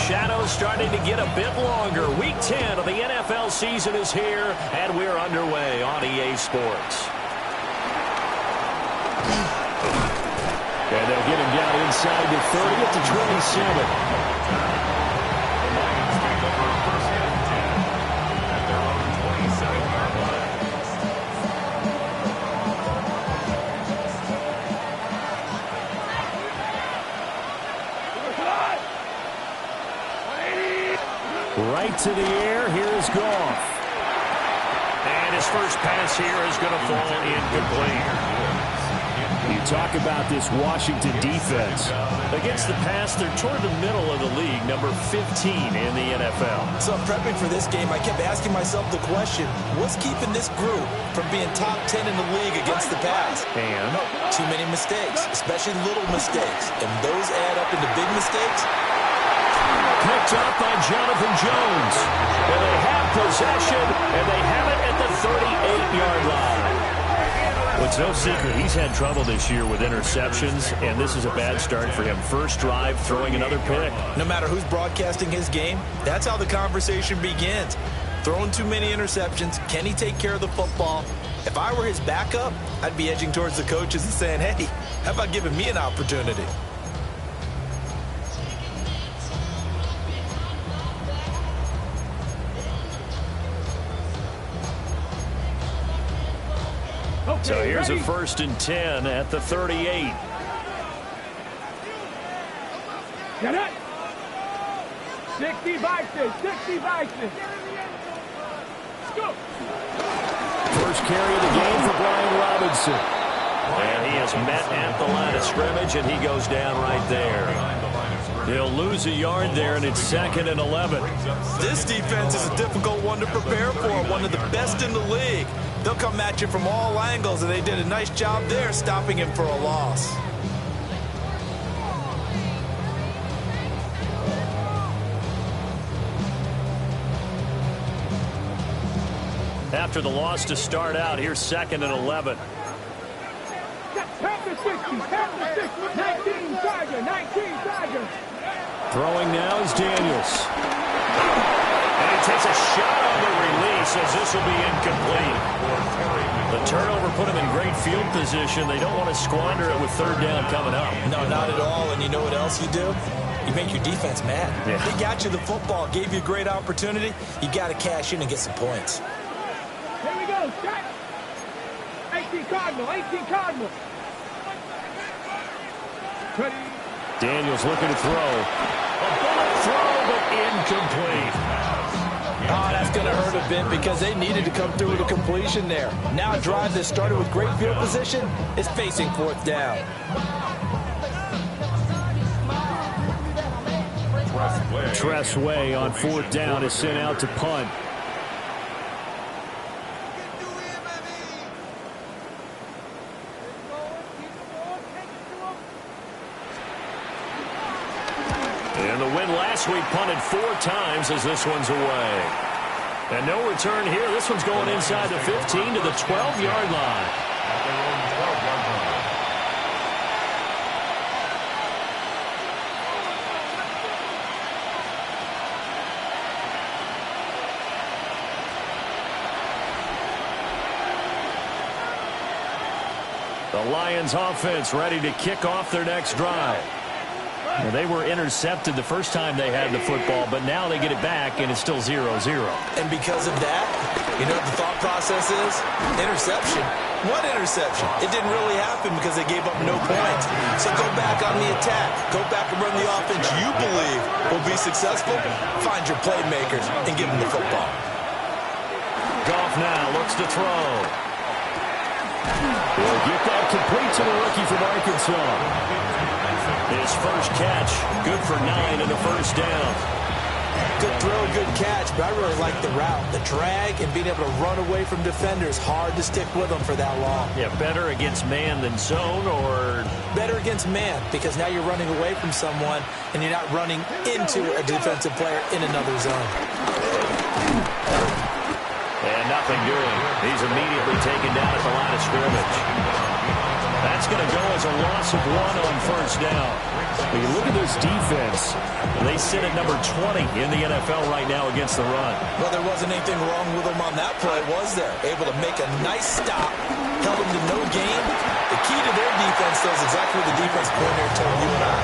shadows starting to get a bit longer. Week 10 of the NFL season is here, and we're underway on EA Sports. And they'll get him down inside the 30 at the 27. Right to the air. Here's Goff. And his first pass here is going to fall incomplete. You talk about this Washington defense. Against the pass, they're toward the middle of the league, number 15 in the NFL. So prepping for this game, I kept asking myself the question, what's keeping this group from being top 10 in the league against the pass? And too many mistakes, especially little mistakes. And those add up into big mistakes. Picked up by Jonathan Jones. And they have possession, and they have it at the 38-yard line. Well, it's no secret he's had trouble this year with interceptions, and this is a bad start for him. First drive, throwing another pick. No matter who's broadcasting his game, that's how the conversation begins. Throwing too many interceptions, can he take care of the football? If I were his backup, I'd be edging towards the coaches and saying, hey, how about giving me an opportunity? So here's a 1st and 10 at the 38. Get it? 60 Vikings, 60 Vikings. Go. First carry of the game for Brian Robinson. And he is met at the line of scrimmage, and he goes down right there. He'll lose a yard there, and it's 2nd and 11. This defense is a difficult one to prepare for, one of the best in the league. They'll come at you from all angles, and they did a nice job there stopping him for a loss. After the loss to start out, here's 2nd and 11. Half the 60, 19 Tiger, 19 Tiger. Throwing now is Daniels. And he takes a shot on the release as this will be incomplete. The turnover put him in great field position. They don't want to squander it with 3rd down coming up. No, not at all. And you know what else you do? You make your defense mad. Yeah. They got you the football, gave you a great opportunity. You got to cash in and get some points. Here we go, shot. 18 Cardinal, 18 Cardinal. Ready. Daniels looking to throw. A bullet throw, but incomplete. Oh, that's going to hurt a bit because they needed to come through with a completion there. Now a drive that started with great field position is facing 4th down. Tress Way on 4th down is sent out to punt. And the win last week punted 4 times as this one's away. And no return here. This one's going inside the 15 to the 12-yard line. The Lions offense ready to kick off their next drive. Well, they were intercepted the first time they had the football, but now they get it back, and it's still 0-0. And because of that, you know what the thought process is? Interception. What interception? It didn't really happen because they gave up no points. So go back on the attack. Go back and run the offense you believe will be successful. Find your playmakers and give them the football. Goff now looks to throw. Will get that complete to the rookie from Arkansas. His first catch, good for 9 and a 1st down. Good throw, good catch, but I really like the route. The drag and being able to run away from defenders, hard to stick with them for that long. Yeah, better against man than zone, or? Better against man, because now you're running away from someone and you're not running into a defensive player in another zone. And nothing doing. He's immediately taken down at the line of scrimmage. That that's going to go as a loss of 1 on first down. When you look at this defense, They sit at number 20 in the NFL right now against the run. Well, there wasn't anything wrong with them on that play, was there? Able to make a nice stop, held them to no gain. The key to their defense, though, is exactly what the defense coordinator told you and I.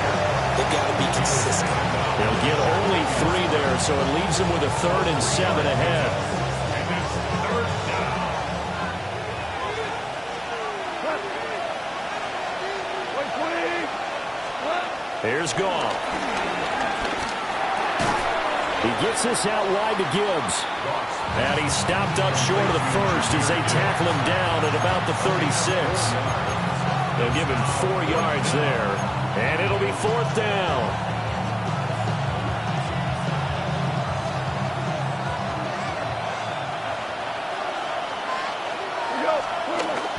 They've got to be consistent. They'll get only 3 there, so it leaves them with a 3rd and 7 ahead. Here's Goff. he gets this out wide to Gibbs. And he's stopped up short of the first as they tackle him down at about the 36. They'll give him 4 yards there. And it'll be 4th down.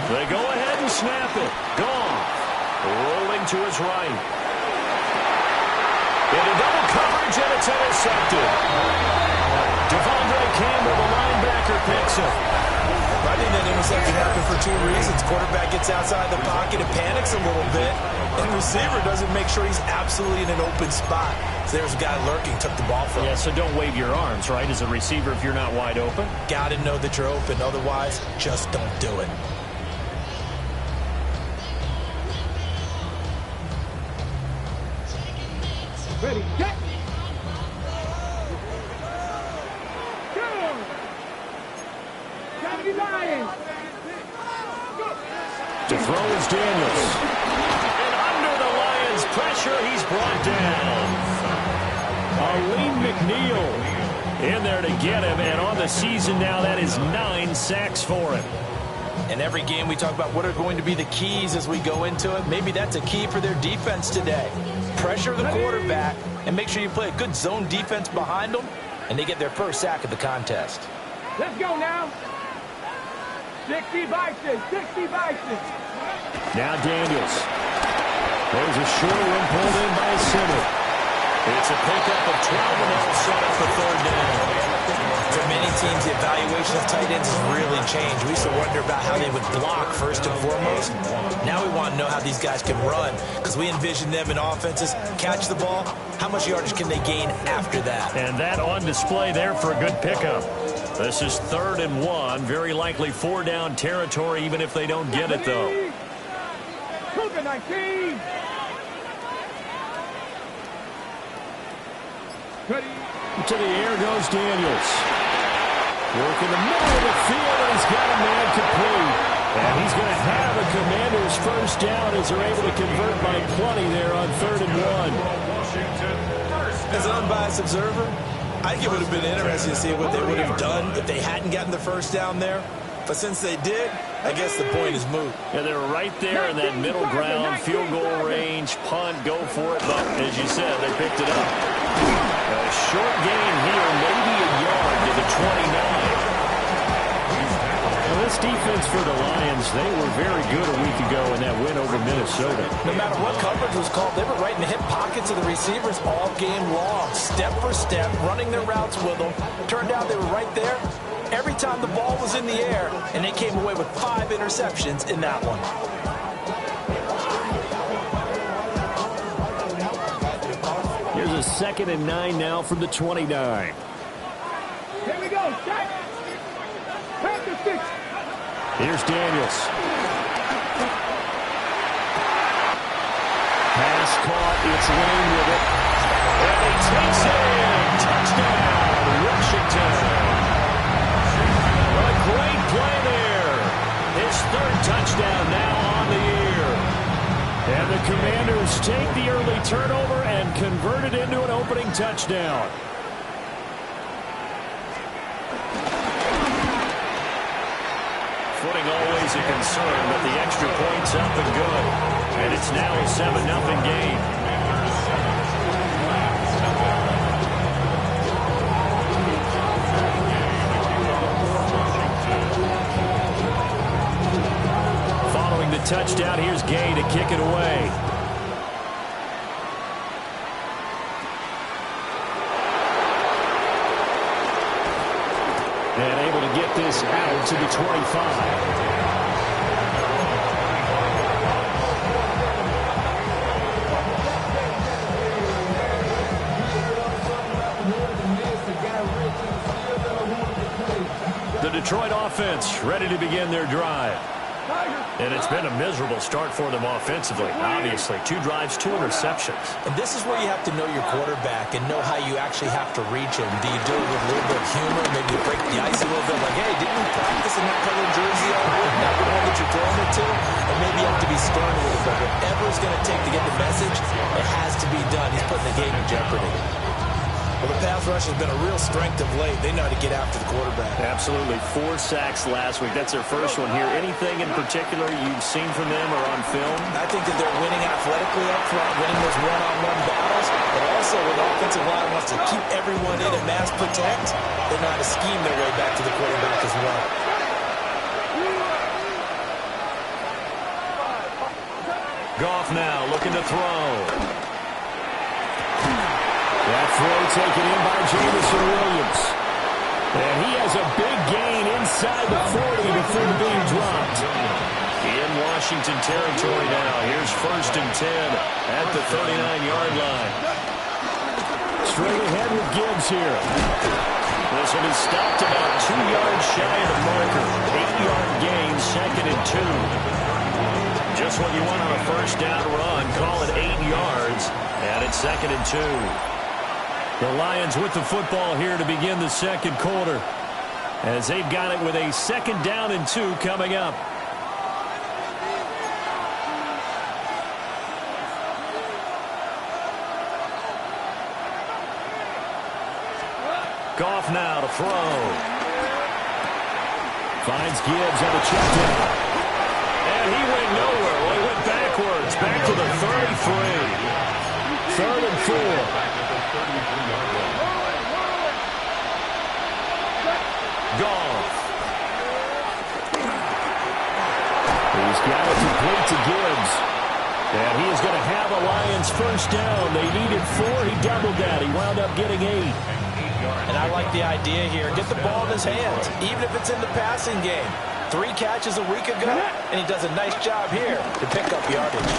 They go ahead and snap it. Goff rolling to his right. Into double coverage, and it's intercepted. Devondre Campbell, the linebacker, picks him. I think that interception happened for 2 reasons. Quarterback gets outside the pocket and panics a little bit. And receiver doesn't make sure he's absolutely in an open spot. So there's a guy lurking, took the ball from him. Yeah, so don't wave your arms, right, as a receiver if you're not wide open. Got to know that you're open. Otherwise, just don't do it. Ready, get. Go. Johnny Lions. To throw is Daniels. And under the Lions' pressure, he's brought down. Aleem McNeil in there to get him, and on the season now, that is 9 sacks for him. In every game, we talk about what are going to be the keys as we go into it. Maybe that's a key for their defense today. Pressure the quarterback and make sure you play a good zone defense behind them, and they get their first sack of the contest. Let's go now. 60 Bison, 60 Bison. Now Daniels. There's a short one pulled in by Simmer. It's a pickup of 12, and they'll set up for 3rd down. For many teams, the evaluation of tight ends has really changed. We used to wonder about how they would block first and foremost. Now we want to know how these guys can run, because we envision them in offenses catch the ball. How much yardage can they gain after that? And that on display there for a good pickup. This is 3rd and 1. Very likely 4-down territory, even if they don't get it, though. Cougar 19. Ready. To the air goes Daniels. Work in the middle of the field, and he's got a man complete. And he's going to have a Commander's first down as they're able to convert by plenty there on 3rd and 1. As an unbiased observer, I think it would have been interesting to see what they would have done if they hadn't gotten the first down there. But since they did, I guess the point is moot. Yeah, they're right there in that middle ground, field goal range, punt, go for it. But as you said, they picked it up. A short gain here, maybe a yard to the 29. Well, this defense for the Lions, they were very good a week ago in that win over Minnesota. No matter what coverage was called, they were right in the hip pockets of the receivers all game long, step for step, running their routes with them. Turned out they were right there every time the ball was in the air, and they came away with 5 interceptions in that one. Here's a 2nd and 9 now from the 29. Here we go. Set. Pass the 6. Here's Daniels. Pass caught. It's Lane with it. And he takes it in. Touchdown, Washington. A great play there. His 3rd touchdown now on the year. And the Commanders take the early turnover and convert it into an opening touchdown. Footing always a concern, but the extra point's up and good. And it's now a 7-0 game. Following the touchdown, here's Gay to kick it away. And able to get this out to the 25. Detroit offense ready to begin their drive. And it's been a miserable start for them offensively. Obviously, 2 drives, 2 interceptions. And this is where you have to know your quarterback and know how you actually have to reach him. Do you do it with a little bit of humor, maybe you break the ice a little bit, like, hey, didn't we practice in that colored jersey all week, not the one that you're throwing it to? And maybe you have to be stern a little bit. Whatever it's going to take to get the message, it has to be done. He's putting the game in jeopardy. Well, the pass rush has been a real strength of late. They know how to get after the quarterback. Absolutely. 4 sacks last week. That's their first one here. Anything in particular you've seen from them or on film? I think that they're winning athletically up front, winning those one-on-one battles, but also when the offensive line wants to keep everyone in and mass protect, they know how to scheme their way back to the quarterback as well. Goff now looking to throw. That throw taken in by Jameson Williams. And he has a big gain inside the 40 before being dropped. In Washington territory now. Here's 1st and 10 at the 39-yard line. Straight ahead with Gibbs here. This one is stopped about 2 yards shy of the marker. 8-yard gain, 2nd and 2. Just what you want on a first down run. Call it 8 yards. And it's 2nd and 2. The Lions with the football here to begin the second quarter, as they've got it with a 2nd down and 2 coming up. Goff now to throw. Finds Gibbs on the check down. And he went nowhere. Well, he went backwards. Back to the 33. 3rd and 4. Goff. He's got it complete to Gibbs. And he is going to have a Lions first down. They needed 4. He doubled that. He wound up getting 8. And I like the idea here. Get the ball in his hands, even if it's in the passing game. 3 catches a week ago, and he does a nice job here to pick up yardage.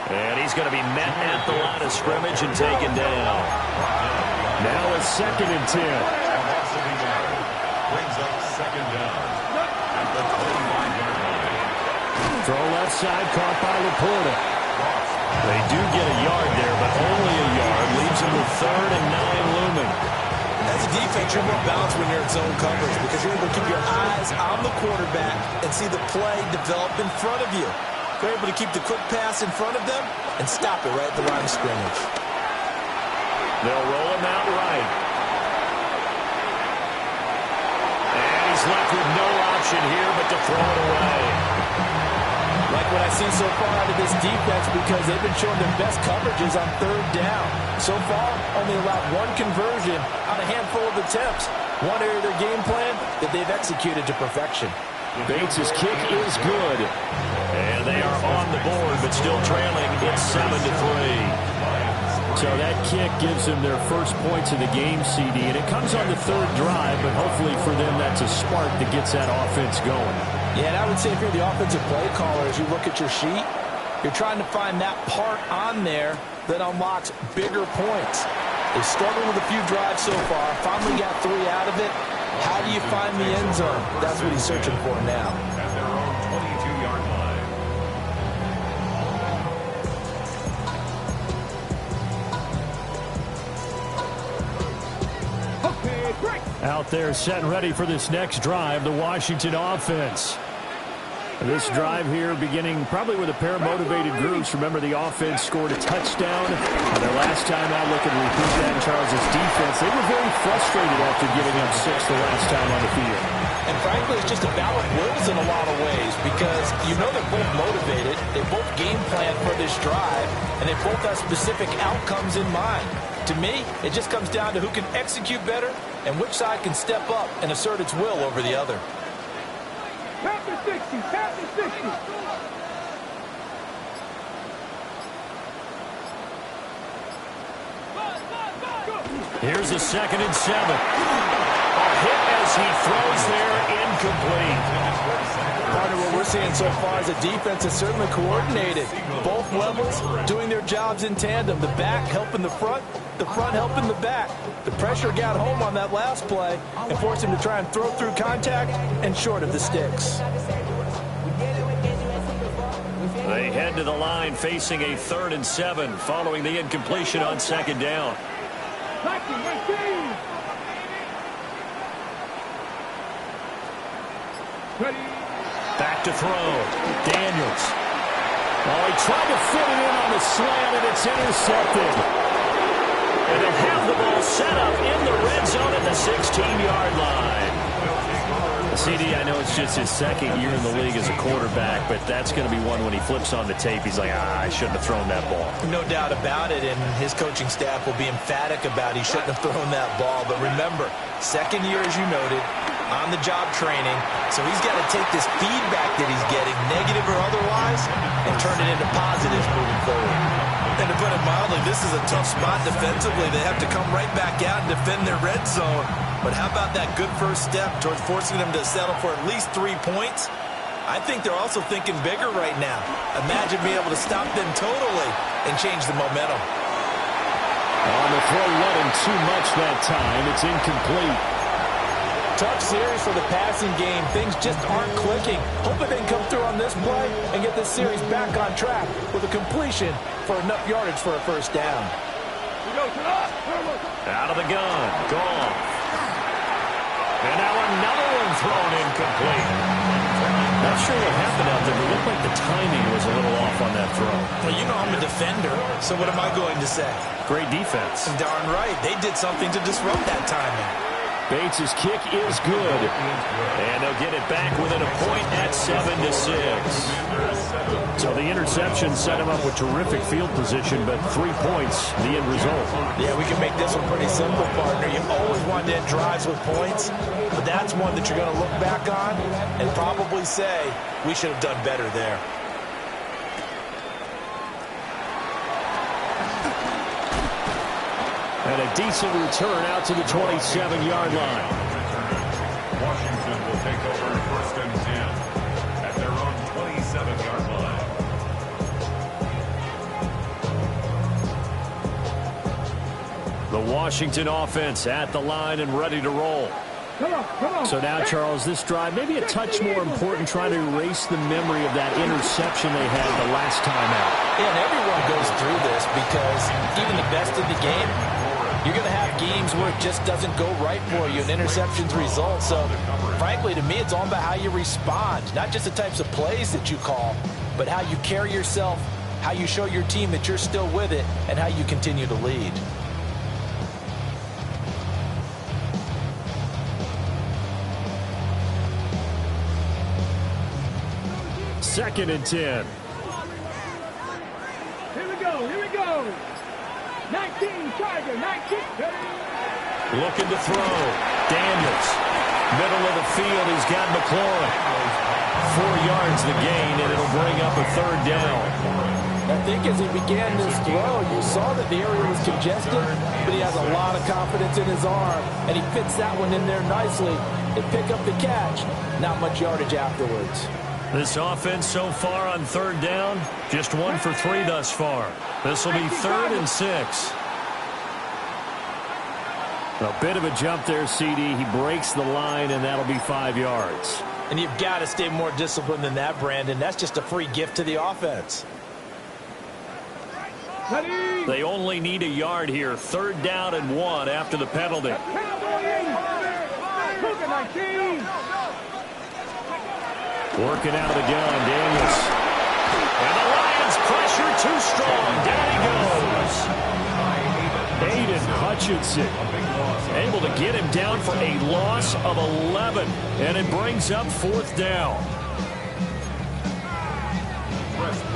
And he's going to be met at the line of scrimmage and taken down. Now it's 2nd and 10. Brings up 2nd down at the 39-yard line. Throw left side, caught by Laporta. They do get a yard there, but only a yard. Leaves them with 3rd and 9 looming. As a defense, you're more balanced when you're in zone coverage because you're able to keep your eyes on the quarterback and see the play develop in front of you. You're able to keep the quick pass in front of them and stop it right at the line of scrimmage. They'll roll him out right. And he's left with no option here but to throw it away. Like what I've seen so far out of this defense because they've been showing their best coverages on 3rd down. So far, only allowed 1 conversion on a handful of attempts. One area of their game plan that they've executed to perfection. Bates' kick is good. And they are on the board, but still trailing. It's 7-3. So that kick gives them their first points of the game, CD. And it comes on the 3rd drive, but hopefully for them that's a spark that gets that offense going. Yeah, and I would say if you're the offensive play caller, as you look at your sheet, you're trying to find that part on there that unlocks bigger points. They struggled with a few drives so far, finally got 3 out of it. How do you find the end zone? That's what he's searching for now. At their own 22-yard line. Okay, break. Out there set and ready for this next drive, the Washington offense. This drive here beginning probably with a pair of motivated groups. Remember, the offense scored a touchdown. And their last time out, look at repeat that in Charles' defense. They were very frustrated after giving up 6 the last time on the field. And frankly, it's just a battle of wills in a lot of ways because you know they're both motivated. They both game plan for this drive, and they both have specific outcomes in mind. To me, it just comes down to who can execute better and which side can step up and assert its will over the other. Tap the 60, tap the 60. Here's a 2nd and 7. A hit as he throws there, incomplete. Partner, what we're seeing so far is a defense that's certainly coordinated. Both levels doing their jobs in tandem. The back helping the front helping the back. The pressure got home on that last play and forced him to try and throw through contact and short of the sticks. They head to the line facing a 3rd and 7 following the incompletion on 2nd down. Back to throw. Daniels. Oh, he tried to fit it in on the slant, and it's intercepted. And they'll have the ball set up in the red zone at the 16-yard line. CD, I know it's just his 2nd year in the league as a quarterback, but that's going to be one when he flips on the tape. He's like, I shouldn't have thrown that ball. No doubt about it, and his coaching staff will be emphatic about he shouldn't have thrown that ball. But remember, 2nd year, as you noted, on-the-job training, so he's got to take this feedback that he's getting, negative or otherwise, and turn it into positives moving forward. And to put it mildly, this is a tough spot defensively. They have to come right back out and defend their red zone. But how about that good first step towards forcing them to settle for at least 3 points? I think they're also thinking bigger right now. Imagine being able to stop them totally and change the momentum. On the throw, letting too much that time. It's incomplete. Tough series for the passing game. Things just aren't clicking. Hoping they can come through on this play and get this series back on track with a completion for enough yardage for a first down. Out of the gun. Gone. And now another one thrown incomplete. Not sure what happened out there, but it looked like the timing was a little off on that throw. Well, you know I'm a defender, so what am I going to say? Great defense. Darn right. They did something to disrupt that timing. Bates' kick is good. And they'll get it back within a point at 7-6. So the interception set him up with terrific field position, but 3 points, the end result. Yeah, we can make this one pretty simple, partner. You always want to end drives with points, but that's one that you're going to look back on and probably say, we should have done better there. And a decent return out to the 27-yard line. Washington will take over 1st and 10 at their own 27-yard line. The Washington offense at the line and ready to roll. Come on. So now, Charles, this drive maybe a touch more important, trying to erase the memory of that interception they had the last time out. Yeah, and everyone goes through this because even the best in the game, you're going to have games where it just doesn't go right for you and interceptions result. So, frankly, to me, it's all about how you respond, not just the types of plays that you call, but how you carry yourself, how you show your team that you're still with it, and how you continue to lead. Second and 10. Here we go. 19, Tiger, 19. Looking to throw. Daniels. Middle of the field, he's got McLaurin. 4 yards the gain, and it'll bring up a 3rd down. I think as he began this throw, you saw that the area was congested, but he has a lot of confidence in his arm, and he fits that one in there nicely. They pick up the catch. Not much yardage afterwards. This offense so far on 3rd down, just 1 for 3 thus far. This will be 3rd and 6. A bit of a jump there, CD. He breaks the line, and that'll be 5 yards. And you've got to stay more disciplined than that, Brandon. That's just a free gift to the offense. They only need a yard here. 3rd down and 1 after the penalty. Working out of the gun, Daniels. And the Lions pressure too strong. Down he goes. Aiden Hutchinson able to get him down for a loss of 11. And it brings up 4th down.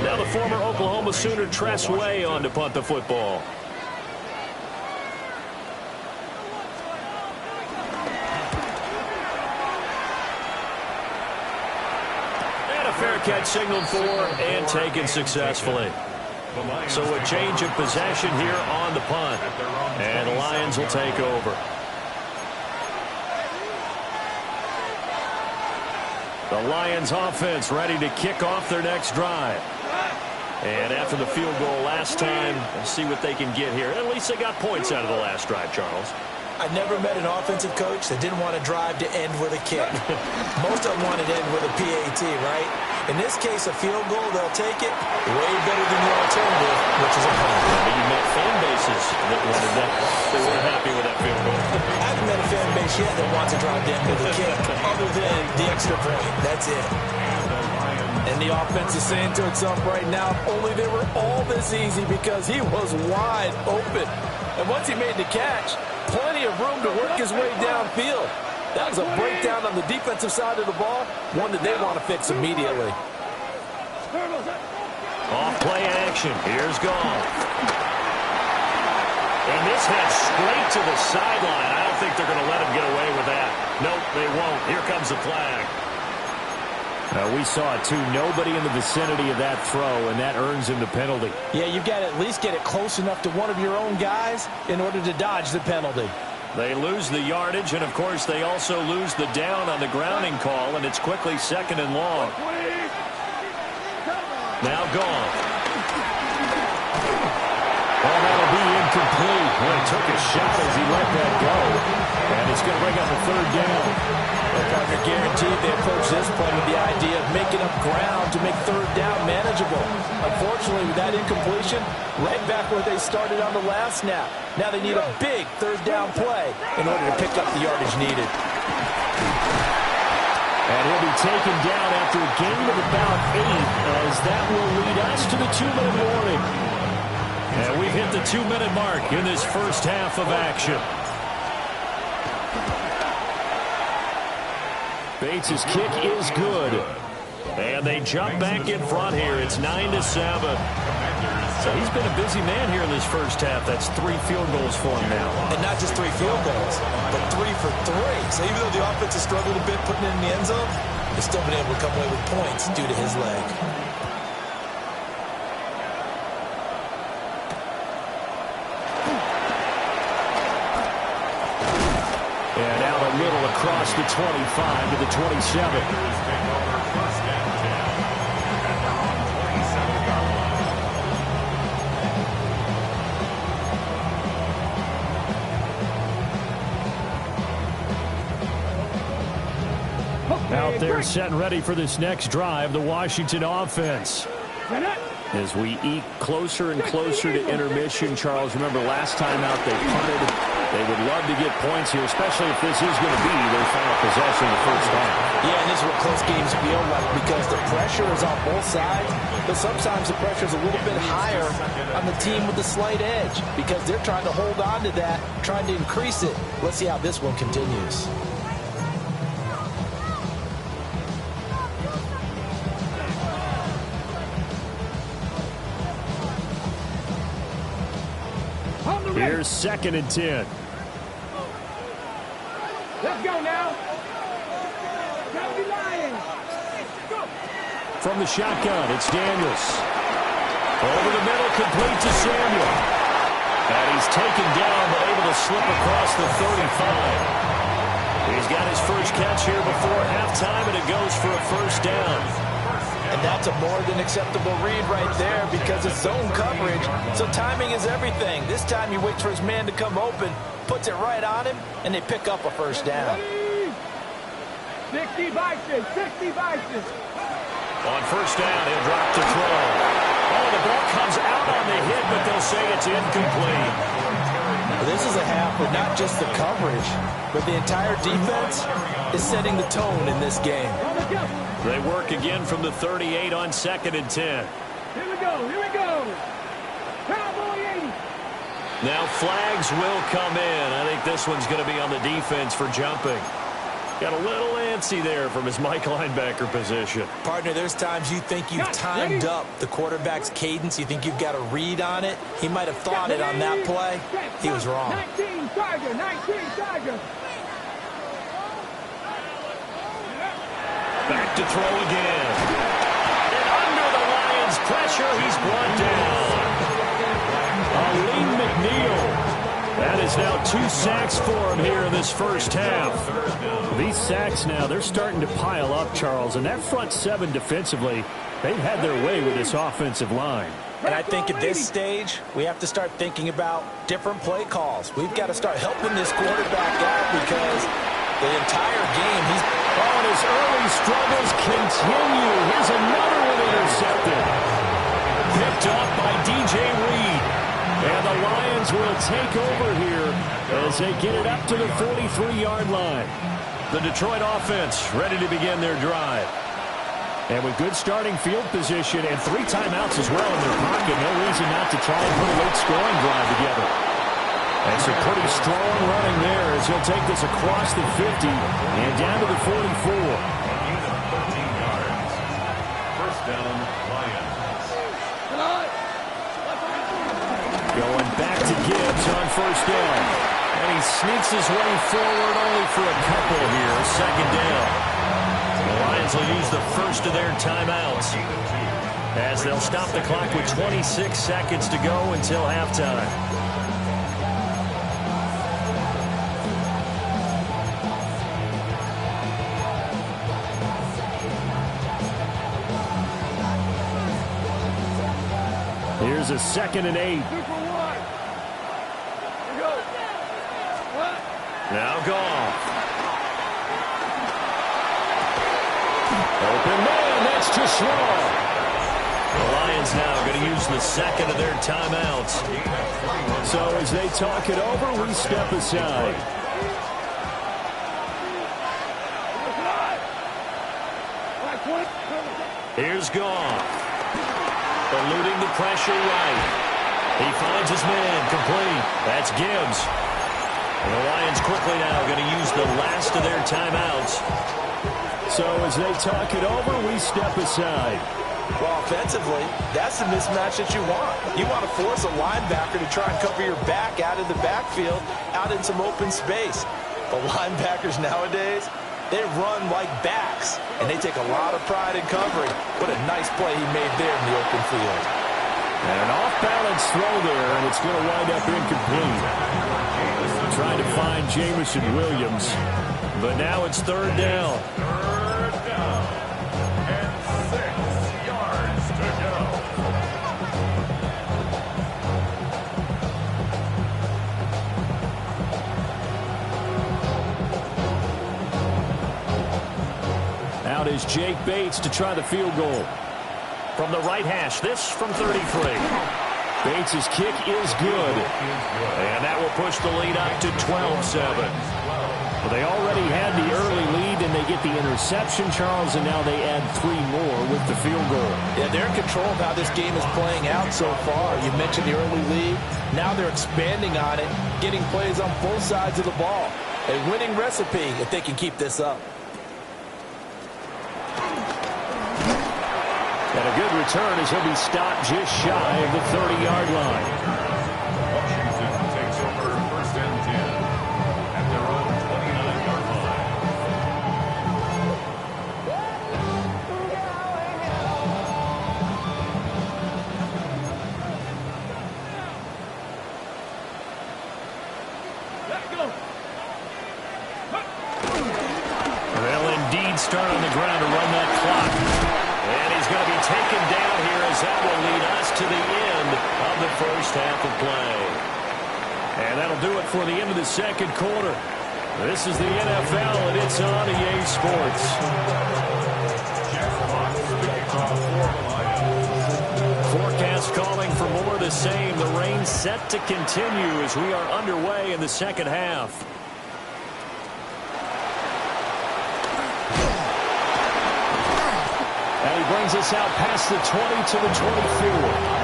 Now the former Oklahoma Sooner Tress Way on to punt the football. Fair catch signaled for and taken successfully. So a change of possession here on the punt. And the Lions will take over. The Lions offense ready to kick off their next drive. And after the field goal last time, we'll see what they can get here. At least they got points out of the last drive, Charles. I never met an offensive coach that didn't want to drive to end with a kick. Most of them wanted to end with a PAT, right? In this case, a field goal, they'll take it way better than the alternative, which is a punt. But you met fan bases that wanted that. They weren't happy with that field goal. I haven't met a fan base yet that wants to drive to end with a kick, other than the extra point. That's it. And the offense is saying to itself right now, only they were all this easy because he was wide open. And once he made the catch, plenty of room to work his way downfield. That was a breakdown on the defensive side of the ball, one that they want to fix immediately. Off play action. Here's Goff. And this heads straight to the sideline. I don't think they're going to let him get away with that. Nope, they won't. Here comes the flag. We saw it, too. Nobody in the vicinity of that throw, and that earns him the penalty. Yeah, you've got to at least get it close enough to one of your own guys in order to dodge the penalty. They lose the yardage, and, of course, they also lose the down on the grounding call, and it's quickly 2nd and long. Now gone. Oh, that'll be incomplete. Well, he took a shot as he let that go, and it's going to bring up a 3rd down. Well, partner, guaranteed they approach this play with the idea of making up ground to make 3rd down manageable. Unfortunately, with that incompletion, right back where they started on the last snap. Now they need a big 3rd down play in order to pick up the yardage needed. And he'll be taken down after a gain of about 8, as that will lead us to the 2-minute warning. And we've hit the 2-minute mark in this first half of action. Bates' kick is good. And they jump back in front here. It's 9-7. So he's been a busy man here in this first half. That's 3 field goals for him now. And not just 3 field goals, but 3 for 3. So even though the offense has struggled a bit putting it in the end zone, they've still been able to come away with points due to his leg. And out a little across the 25 to the 27. Out there set and ready for this next drive, the Washington offense. As we eke closer and closer to intermission, Charles, remember last time out they punted. They would love to get points here, especially if this is going to be their final possession of the first half. Yeah, and this is what close games feel like because the pressure is on both sides, but sometimes the pressure is a little bit higher on the team with the slight edge because they're trying to hold on to that, trying to increase it. Let's see how this one continues. Here's 2nd and 10. Let's go now. Gotta be Lions. Go. From the shotgun, it's Daniels. Over the middle, complete to Samuel. And he's taken down, but able to slip across the 35. He's got his first catch here before halftime, and it goes for a first down. And that's a more than acceptable read right there because it's zone coverage, so timing is everything. This time he waits for his man to come open, puts it right on him, and they pick up a first down. 60 vices, 60 vices. On first down, he'll drop to throw. Oh, the ball comes out on the hit, but they'll say it's incomplete. This is a half with not just the coverage, but the entire defense is setting the tone in this game. They work again from the 38 on 2nd and 10. Here we go, here we go. Cowboy 80. Now flags will come in. I think this one's going to be on the defense for jumping. Got a little antsy there from his Mike linebacker position. Partner, there's times you think you've timed up the quarterback's cadence. You think you've got a read on it. He might have thought it on that play. He was wrong. 19 Tiger, 19 Tiger. Back to throw again. And under the Lions' pressure, he's brought down. Alim McNeil. That is now 2 sacks for him here in this first half. These sacks now, they're starting to pile up, Charles. And that front seven defensively, they've had their way with this offensive line. And I think at this stage, we have to start thinking about different play calls. We've got to start helping this quarterback out because the entire game, he's... Oh, and his early struggles continue. Here's another one intercepted. Picked up by DJ Reed. And the Lions will take over here as they get it up to the 43-yard line. The Detroit offense ready to begin their drive. And with good starting field position and 3 timeouts as well in their pocket, no reason not to try and put a late scoring drive together. And some pretty strong running there as he'll take this across the 50 and down to the 44. Gain of 13 yards. First down, Lions. Going back to Gibbs on first down. And he sneaks his way forward only for a couple here. Second down. The Lions will use the first of their timeouts as they'll stop the clock with 26 seconds to go until halftime. Here's a 2nd and 8. Now Goff. Open man, that's too small. The Lions now going to use the 2nd of their timeouts. So as they talk it over, we step aside. Here's Goff. Eluding the pressure right. He finds his man complete. That's Gibbs. And the Lions quickly now going to use the last of their timeouts. So as they talk it over, we step aside. Well, offensively, that's the mismatch that you want. You want to force a linebacker to try and cover your back out of the backfield, out in some open space. But linebackers nowadays, they run like backs, and they take a lot of pride in covering. What a nice play he made there in the open field. And an off-balance throw there, and it's going to wind up incomplete. Trying to find Jamison Williams, but now it's 3rd down. And 6 yards to go. Out is Jake Bates to try the field goal. From the right hash, this from 33. Bates' kick is good. And that will push the lead up to 12-7. Well, they already had the early lead, and they get the interception, Charles, and now they add 3 more with the field goal. Yeah, they're in control of how this game is playing out so far. You mentioned the early lead. Now they're expanding on it, getting plays on both sides of the ball. A winning recipe if they can keep this up. And a good return as he'll be stopped just shy of the 30-yard line. Washington takes over 1st and 10 at their own 29-yard line. They'll indeed start on the ground to run that clock. And he's going to be taken down here as that will lead us to the end of the first half of play. And that'll do it for the end of the 2nd quarter. This is the NFL, and it's on EA Sports. Forecast calling for more of the same. The rain set to continue as we are underway in the 2nd half. And he brings us out past the 20 to the 24.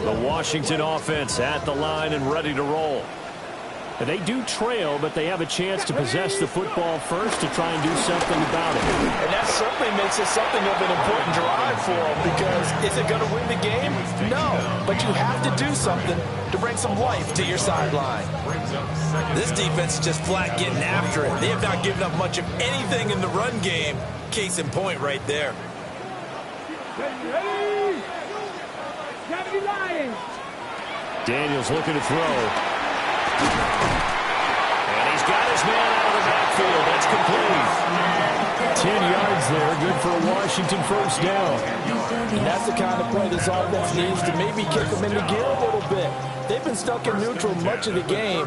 The Washington offense at the line and ready to roll. They do trail, but they have a chance to possess the football first to try and do something about it. And that certainly makes it something of an important drive for them, because is it going to win the game? No, but you have to do something to bring some life to your sideline. This defense is just flat getting after it. They have not given up much of anything in the run game. Case in point right there. Daniels looking to throw. And he's got his man out of the backfield. That's complete. 10 yards there. Good for a Washington first down. And that's the kind of play this offense needs to maybe kick them into gear a little bit. They've been stuck in neutral much of the game.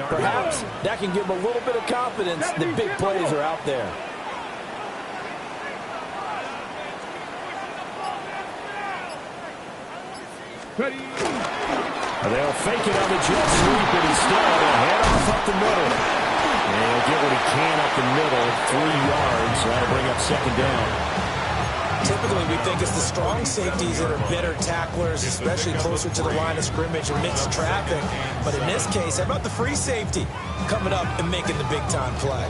Perhaps that can give them a little bit of confidence that big plays are out there. They'll fake it on the jet sweep, and instead they'll head off up the middle. And he'll get what he can up the middle, 3 yards. That'll bring up second down. Typically, we think it's the strong safeties that are better tacklers, especially closer to the line of scrimmage amidst traffic. But in this case, how about the free safety coming up and making the big-time play?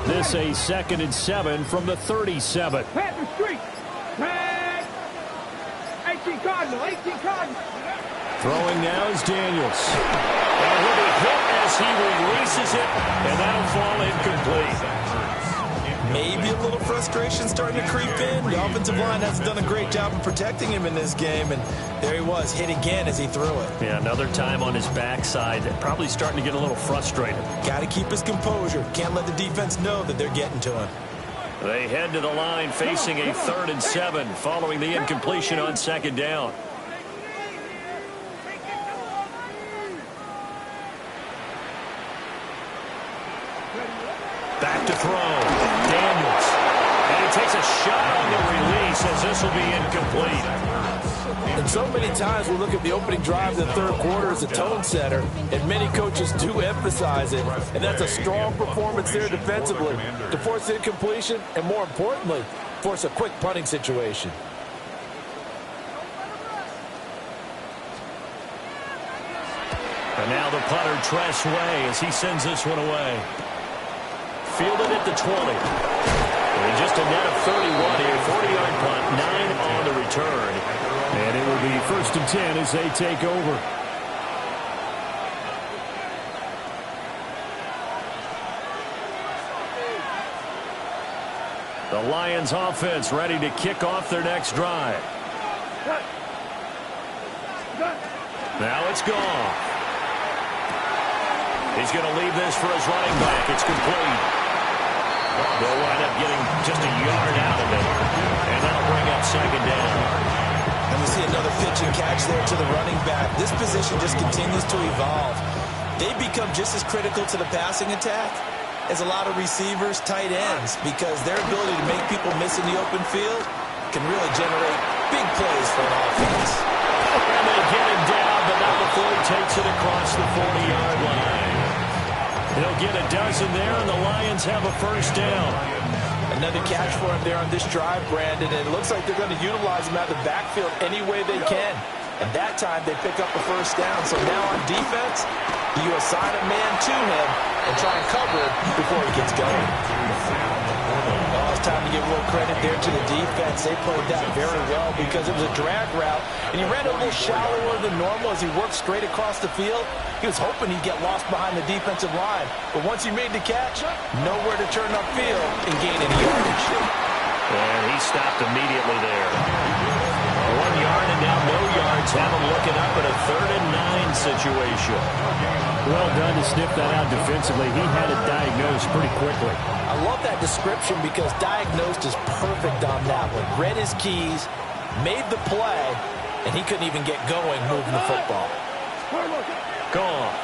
This a 2nd and 7 from the 37. Pat the street. Pat. 18 Cardinal. 18 Cardinal. Throwing now is Daniels. And he'll be hit as he releases it, and that'll fall incomplete. Maybe a little frustration starting to creep in. The offensive line hasn't done a great job of protecting him in this game, and there he was, hit again as he threw it. Yeah, another time on his backside, probably starting to get a little frustrated. Got to keep his composure. Can't let the defense know that they're getting to him. They head to the line facing a 3rd and 7 following the incompletion on 2nd down. Back to throw. Daniels. And he takes a shot on the release as this will be incomplete. And so many times we look at the opening drive of the third quarter as a tone setter, and many coaches do emphasize it. And that's a strong performance there defensively to force incompletion and, more importantly, force a quick punting situation. And now the punter Tress Way as he sends this one away. Fielded at the 20. And just a net of 31 here. 40-yard punt, 9 on the return. And it will be 1st and 10 as they take over. The Lions offense ready to kick off their next drive. Now it's gone. He's going to leave this for his running back. It's complete. They'll wind up getting just a yard out of it. And that'll bring up second down. And we see another pitch and catch there to the running back. This position just continues to evolve. They become just as critical to the passing attack as a lot of receivers, tight ends, because their ability to make people miss in the open field can really generate big plays for an offense. And they get him down, but not before he takes it across the 40-yard line. They'll get a dozen there, and the Lions have a first down. Another catch for him there on this drive, Brandon, and it looks like they're going to utilize him out of the backfield any way they can. And that time they pick up a first down. So now on defense, you assign a man to him and try and cover it before he gets going. Oh, it's time to give a little credit there to the defense. They played that very well because it was a drag route, and he ran a little shallower than normal as he worked straight across the field. He was hoping he'd get lost behind the defensive line, but once he made the catch, nowhere to turn upfield and gain any yardage. And he stopped immediately there. 1 yard and now no yards. Have him looking up at a 3rd and 9 situation. Well done to sniff that out defensively. He had it diagnosed pretty quickly. I love that description because diagnosed is perfect on that one. Read his keys, made the play, and he couldn't even get going moving the football. Gone.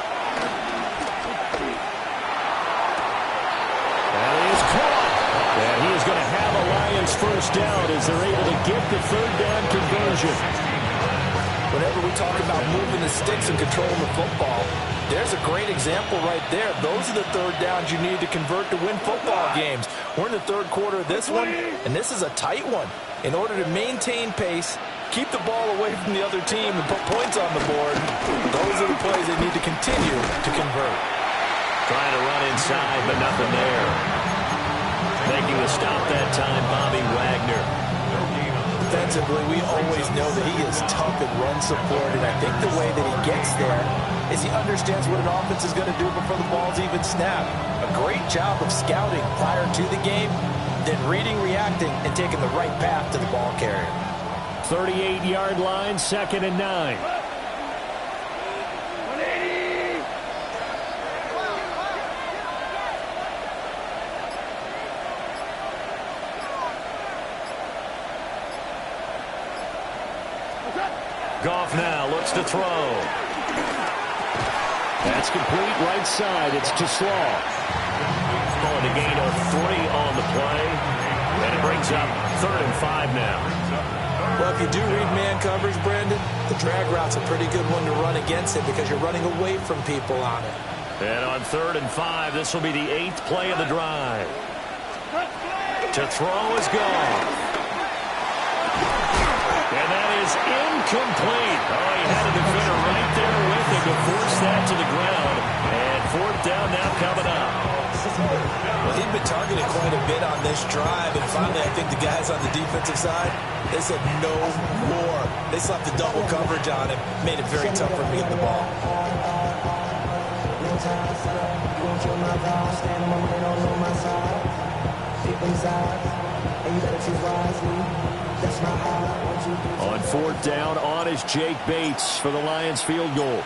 And he is caught. And he is going to have a Lions first down as they're able to get the 3rd down conversion. Whenever we talk about moving the sticks and controlling the football, There's a great example right there. Those are the third downs you need to convert to win football games. We're in the third quarter of this one, and this is a tight one. In order to maintain pace, keep the ball away from the other team, and put points on the board, those are the plays they need to continue to convert. Trying to run inside, but nothing there. Making the stop that time, Bobby Wagner. Defensively, we always know that he is tough in run support, and I think the way that he gets there is he understands what an offense is going to do before the ball's even snapped. A great job of scouting prior to the game, then reading, reacting, and taking the right path to the ball carrier. 38-yard line, 2nd and 9. Goff now looks to throw. That's complete right side. It's to Slaw. On the gain of 3 on the play. And it brings up 3rd and 5 now. Well, if you do read man coverage, Brandon, the drag route's a pretty good one to run against it because you're running away from people on it. And on 3rd and 5, this will be the 8th play of the drive. To throw is gone. And that is incomplete. Oh, he had a defender right there with him to force that to the ground. And 4th down now coming up. Well, he'd been targeted quite a bit on this drive, and finally I think the guys on the defensive side, they said no more. They slapped the double coverage on him, made it very tough for him to get the ball. On 4th down, on is Jake Bates for the Lions field goal.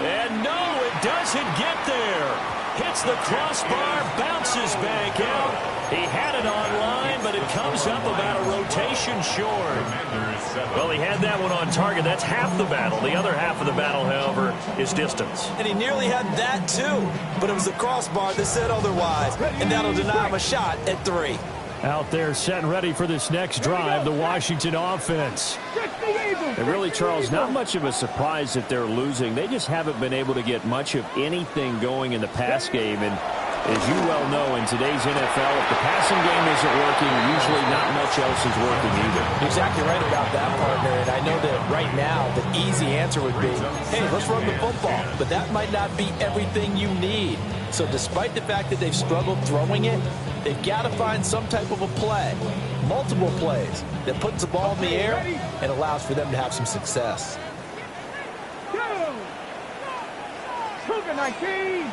And no, it doesn't get there. Hits the crossbar, bounces back out. He had it online, but it comes up about a rotation short. Well, he had that one on target. That's half the battle. The other half of the battle, however, is distance. And he nearly had that, too. But it was the crossbar that said otherwise. And that'll deny him a shot at 3. Out there set and ready for this next drive, the Washington offense. And really, Charles, not much of a surprise that they're losing. They just haven't been able to get much of anything going in the pass game. And as you well know, in today's NFL, if the passing game isn't working, usually not much else is working either. Exactly right about that, partner. And I know that right now the easy answer would be, hey, let's run the football. But that might not be everything you need. So despite the fact that they've struggled throwing it, they've got to find some type of a play, multiple plays, that puts the ball in the air and allows for them to have some success. Cougar 19.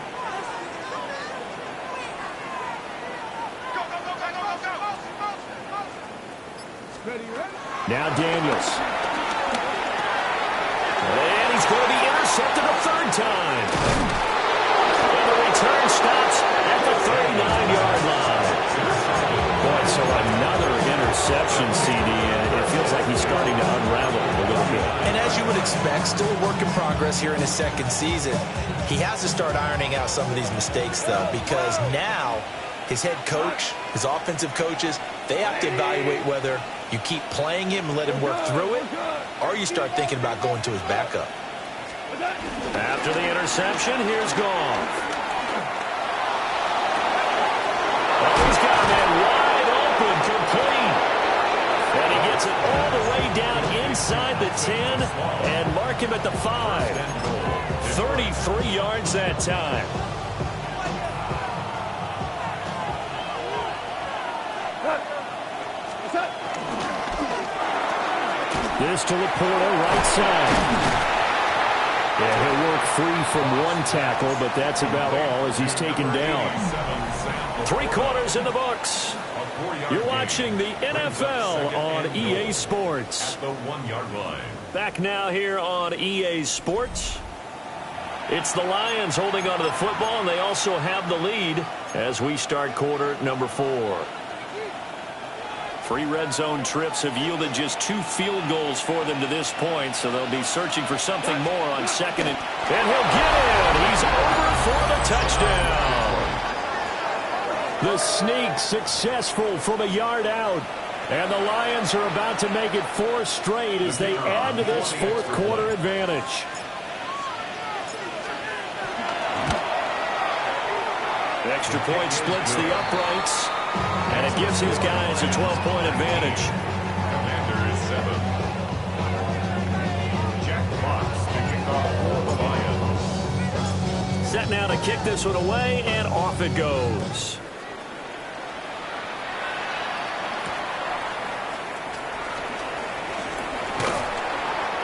Now Daniels. And he's going to be intercepted a 3rd time. And the return stops at the 39-yard line. Boy, so another interception, CD, and it feels like he's starting to unravel a little bit. And as you would expect, still a work in progress here in his 2nd season. He has to start ironing out some of these mistakes, though, because now his head coach, his offensive coaches, they have to evaluate whether you keep playing him and let him work through it, or you start thinking about going to his backup. After the interception, here's Goff. Oh, he's got a man wide open, complete. And he gets it all the way down inside the 10 and mark him at the 5. 33 yards that time. This to Laporta, right side. Yeah, he'll work free from one tackle, but that's about all as he's taken down. 3 quarters in the books. You're watching the NFL on EA Sports. At the 1-yard line. Back now here on EA Sports. It's the Lions holding onto the football, and they also have the lead as we start quarter number 4. 3 red zone trips have yielded just 2 field goals for them to this point, so they'll be searching for something more on 2nd. And he'll get in. He's over for the touchdown. The sneak successful from a yard out. And the Lions are about to make it 4 straight as they add to this fourth quarter advantage. The extra point splits the uprights, and it gives his guys a 12-point advantage. Commanders 7. Jack Fox kicking off for the Lions. Set now to kick this one away, and off it goes.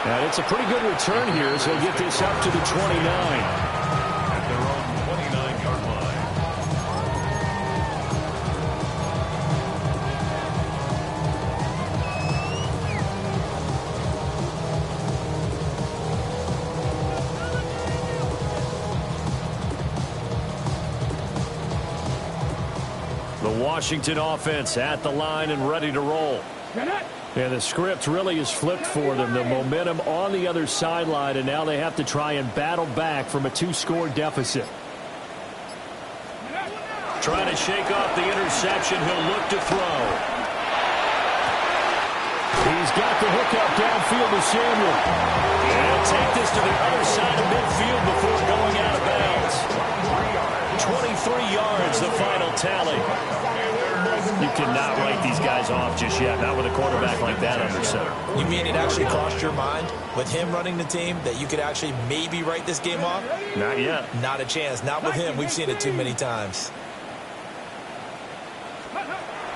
And it's a pretty good return here as he'll get this up to the 29. At their own 29-yard line. The Washington offense at the line and ready to roll. And the script really is flipped for them. The momentum on the other sideline, and now they have to try and battle back from a 2-score deficit. Trying to shake off the interception. He'll look to throw. He's got the hookup downfield to Samuel. And he'll take this to the other side of midfield before going out of bounds. 23 yards, the final tally. You cannot write these guys off just yet, not with a quarterback like that under center. You mean it actually crossed your mind with him running the team that you could actually maybe write this game off? Not yet. Not a chance. Not with him. We've seen it too many times.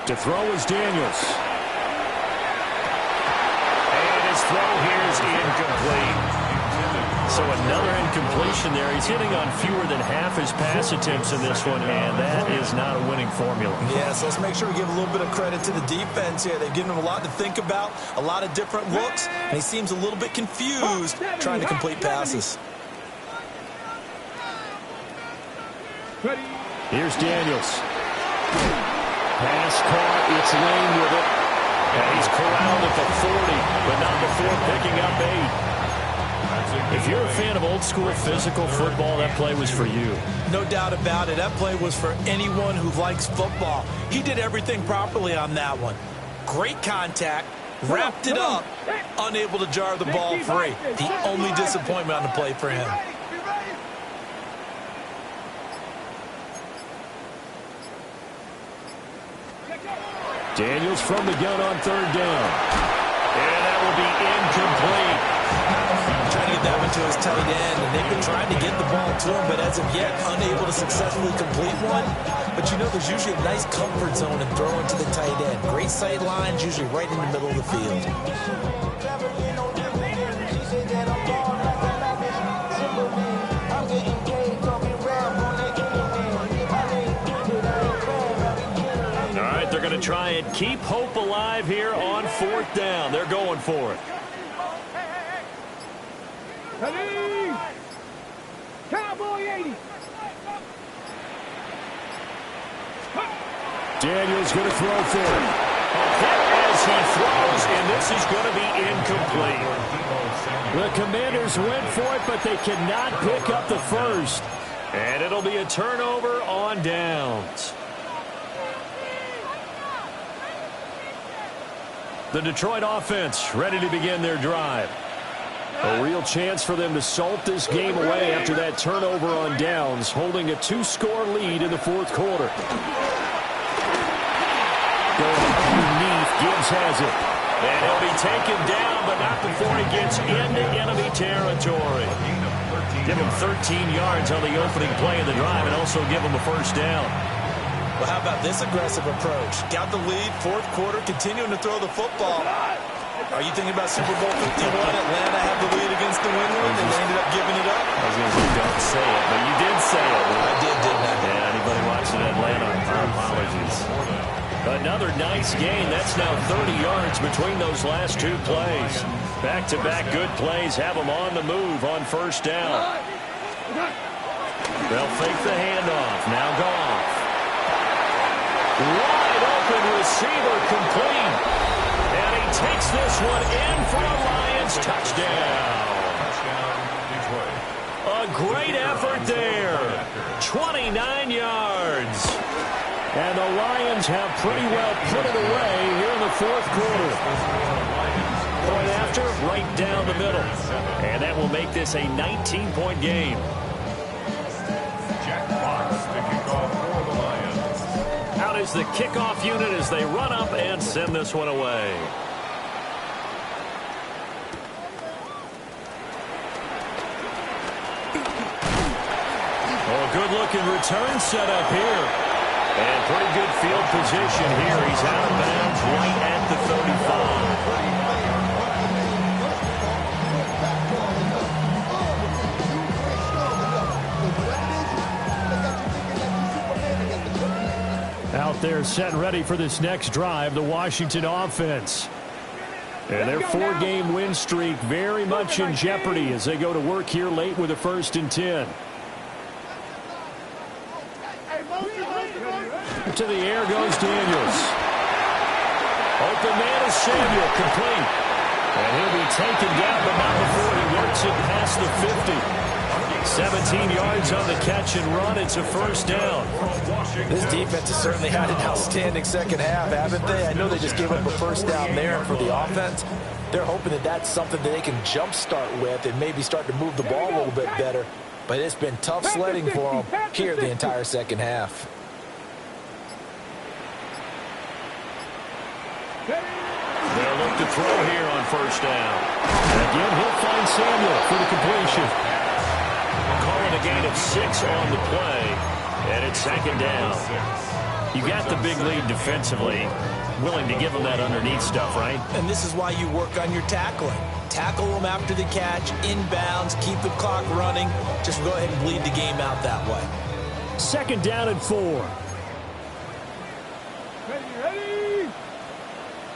To throw is Daniels. And his throw here is incomplete. So another incompletion there. He's hitting on fewer than half his pass attempts in this one, and that is not a winning formula. Yes, let's make sure we give a little bit of credit to the defense here. They've given him a lot to think about, a lot of different looks, and he seems a little bit confused trying to complete passes. Here's Daniels. Pass caught. It's Lane with it. And he's corralled at the 40, but not before picking up 8. If you're a fan of old-school physical football, that play was for you. No doubt about it. That play was for anyone who likes football. He did everything properly on that one. Great contact, wrapped it up, unable to jar the ball free. The only disappointment on the play for him. Daniels from the gun on 3rd down. And that will be incomplete. Trying to get that one to his tight end, and they've been trying to get the ball to him, but as of yet, unable to successfully complete one. But you know, there's usually a nice comfort zone in throwing to the tight end. Great sight lines, usually right in the middle of the field. All right, they're going to try and keep hope alive here on 4th down. They're going for it. Cowboy 80. Daniels going to throw for it. A hit as he throws, and this is going to be incomplete. The Commanders went for it, but they cannot pick up the first. And it'll be a turnover on downs. The Detroit offense ready to begin their drive. A real chance for them to salt this game away after that turnover on downs, holding a 2-score lead in the 4th quarter. Going underneath, Gibbs has it. And he'll be taken down, but not before he gets into enemy territory. Give him 13 yards on the opening play of the drive and also give him a first down. Well, how about this aggressive approach? Got the lead, 4th quarter, continuing to throw the football. Are you thinking about Super Bowl 51? Atlanta had the lead against New England, and they ended up giving it up? I was going to say, don't say it, but you did say it. I did, didn't I? Yeah, anybody watching Atlanta, our apologies. Another nice gain. That's now 30 yards between those last 2 plays. Back-to-back good plays have them on the move on 1st down. They'll fake the handoff. Now Goff. Wide open receiver complete. And he takes this one in for a Lions touchdown. A great effort there. 29 yards. And the Lions have pretty well put it away here in the fourth quarter. Point after, right down the middle. And that will make this a 19-point game. Jack Fox to kick off for the Lions. Out is the kickoff unit as they run up and send this one away. Oh, good-looking return set up here. And pretty good field position here. He's out of bounds right at the 35. Out there set ready for this next drive, the Washington offense. And their 4-game win streak very much in jeopardy as they go to work here late with a 1st and 10. To the air goes Daniels. Open man is Samuel, complete. And he'll be taken down, but not before he works it past the 50. 17 yards on the catch and run. It's a 1st down. This defense has certainly had an outstanding second half, haven't they? I know they just gave up a 1st down there for the offense. They're hoping that that's something that they can jumpstart with and maybe start to move the ball a little bit better. But it's been tough sledding for them here the entire second half. They'll look to throw here on 1st down. And again, he'll find Samuel for the completion. Calling a gain of 6 on the play. And it's 2nd down. You got the big lead defensively. Willing to give them that underneath stuff, right? And this is why you work on your tackling. Tackle them after the catch, inbounds, keep the clock running. Just go ahead and bleed the game out that way. 2nd down and 4. Ready?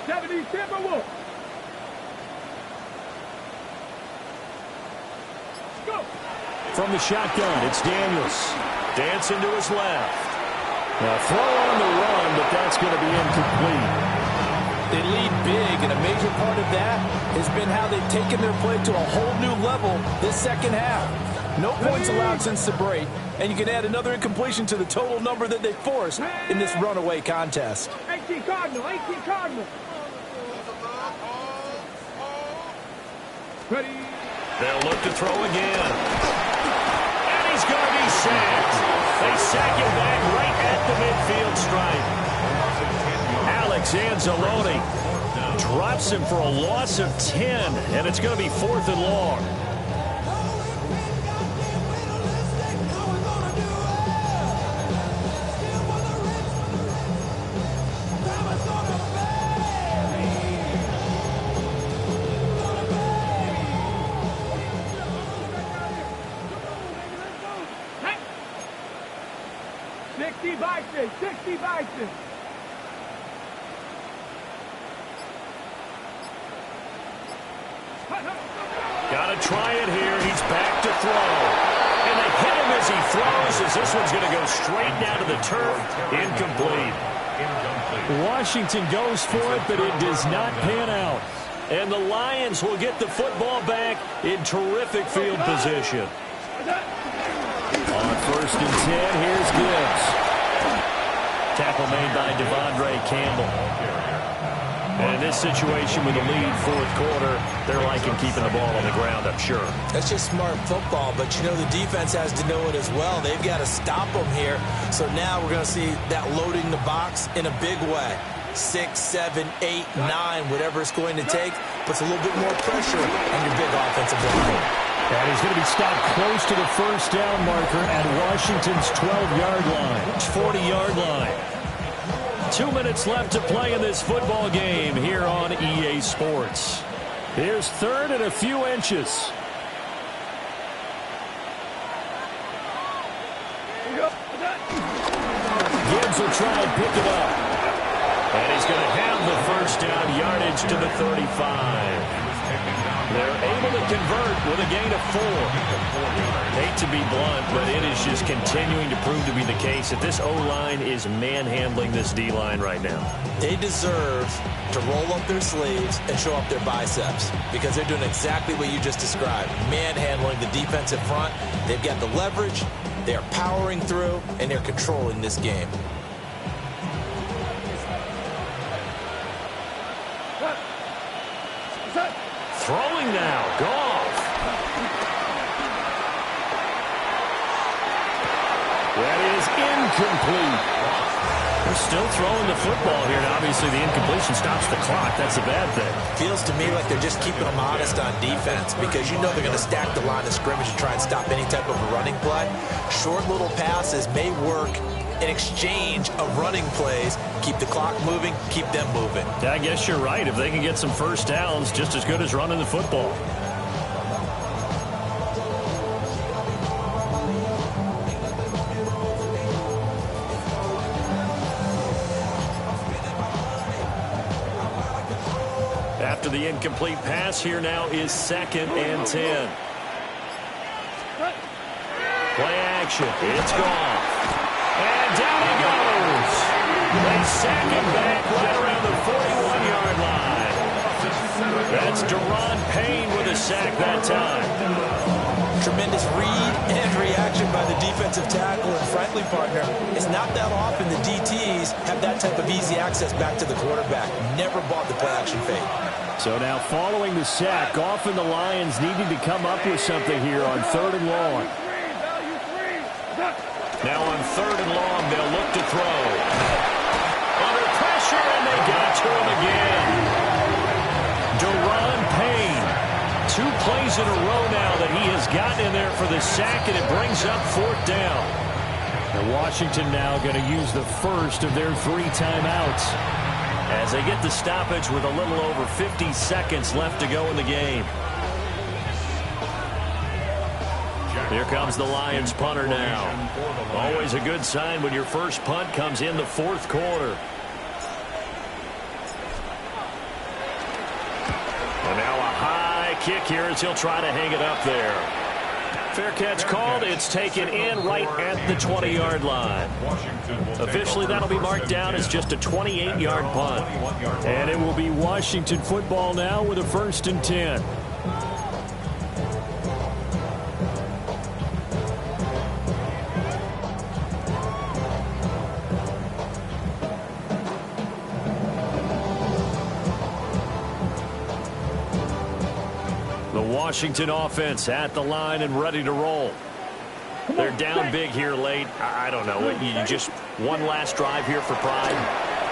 70 Timberwolves. Go. From the shotgun, it's Daniels. Dancing to his left. Now throw on the run, but that's going to be incomplete. They lead big, and a major part of that has been how they've taken their play to a whole new level this second half. No points allowed since the break, and you can add another incompletion to the total number that they forced in this runaway contest. 18 Cardinal, 18 Cardinal. Ready? They'll look to throw again. And he's going to be sacked. They sack him back right at the midfield stripe. Alex Anzalone drops him for a loss of 10, and it's going to be 4th and long. Hey. 60 Bison, 60 Bison. Got to try it here. He's back to throw. And they hit him as he throws, as this one's going to go straight down to the turf. Incomplete. Washington goes for it, but it does not pan out. And the Lions will get the football back in terrific field position. On 1st and 10, here's Gibbs. Tackle made by Devondre Campbell. And in this situation with the lead 4th quarter, they're liking keeping the ball on the ground, I'm sure. That's just smart football, but you know the defense has to know it as well. They've got to stop them here. So now we're going to see that loading the box in a big way. 6, 7, 8, 9, whatever it's going to take, puts a little bit more pressure on your big offensive line. And he's going to be stopped close to the 1st down marker at Washington's 12-yard line. 40-yard line. 2 minutes left to play in this football game here on EA Sports. Here's 3rd and a few inches. Gibbs will try and pick it up. And he's going to have the 1st down yardage to the 35. They're able to convert with a gain of 4. Hate to be blunt, but it is just continuing to prove to be the case that this O-line is manhandling this D-line right now. They deserve to roll up their sleeves and show up their biceps because they're doing exactly what you just described, manhandling the defensive front. They've got the leverage, they're powering through, and they're controlling this game. now. Goff. That is incomplete. They're still throwing the football here, and obviously the incompletion stops the clock. That's a bad thing. Feels to me like they're just keeping them honest on defense because you know they're going to stack the line of scrimmage and try and stop any type of a running play. Short little passes may work in exchange of running plays. Keep the clock moving, keep them moving. Yeah, I guess you're right. If they can get some first downs, just as good as running the football. After the incomplete pass, here now is 2nd and 10. Play action. It's gone. And down he goes. They sack him back right around the 41-yard line. That's Deron Payne with a sack that time. Tremendous read and reaction by the defensive tackle. And frankly, partner, it's not that often the DTs have that type of easy access back to the quarterback. Never bought the play action fake. So now following the sack, Goff and the Lions needing to come up with something here on 3rd and long. Now on 3rd and long, they'll look to throw. Under pressure, and they got to him again. Deron Payne. 2 plays in a row now that he has gotten in there for the sack, and it brings up 4th down. And Washington now going to use the first of their 3 timeouts as they get the stoppage with a little over 50 seconds left to go in the game. Here comes the Lions punter now. Always a good sign when your first punt comes in the 4th quarter. And now a high kick here as he'll try to hang it up there. Fair catch called. It's taken in right at the 20-yard line. Officially, that'll be marked down as just a 28-yard punt. And it will be Washington football now with a 1st and 10. Washington offense at the line and ready to roll. They're down big here late. I don't know. You just one last drive here for pride.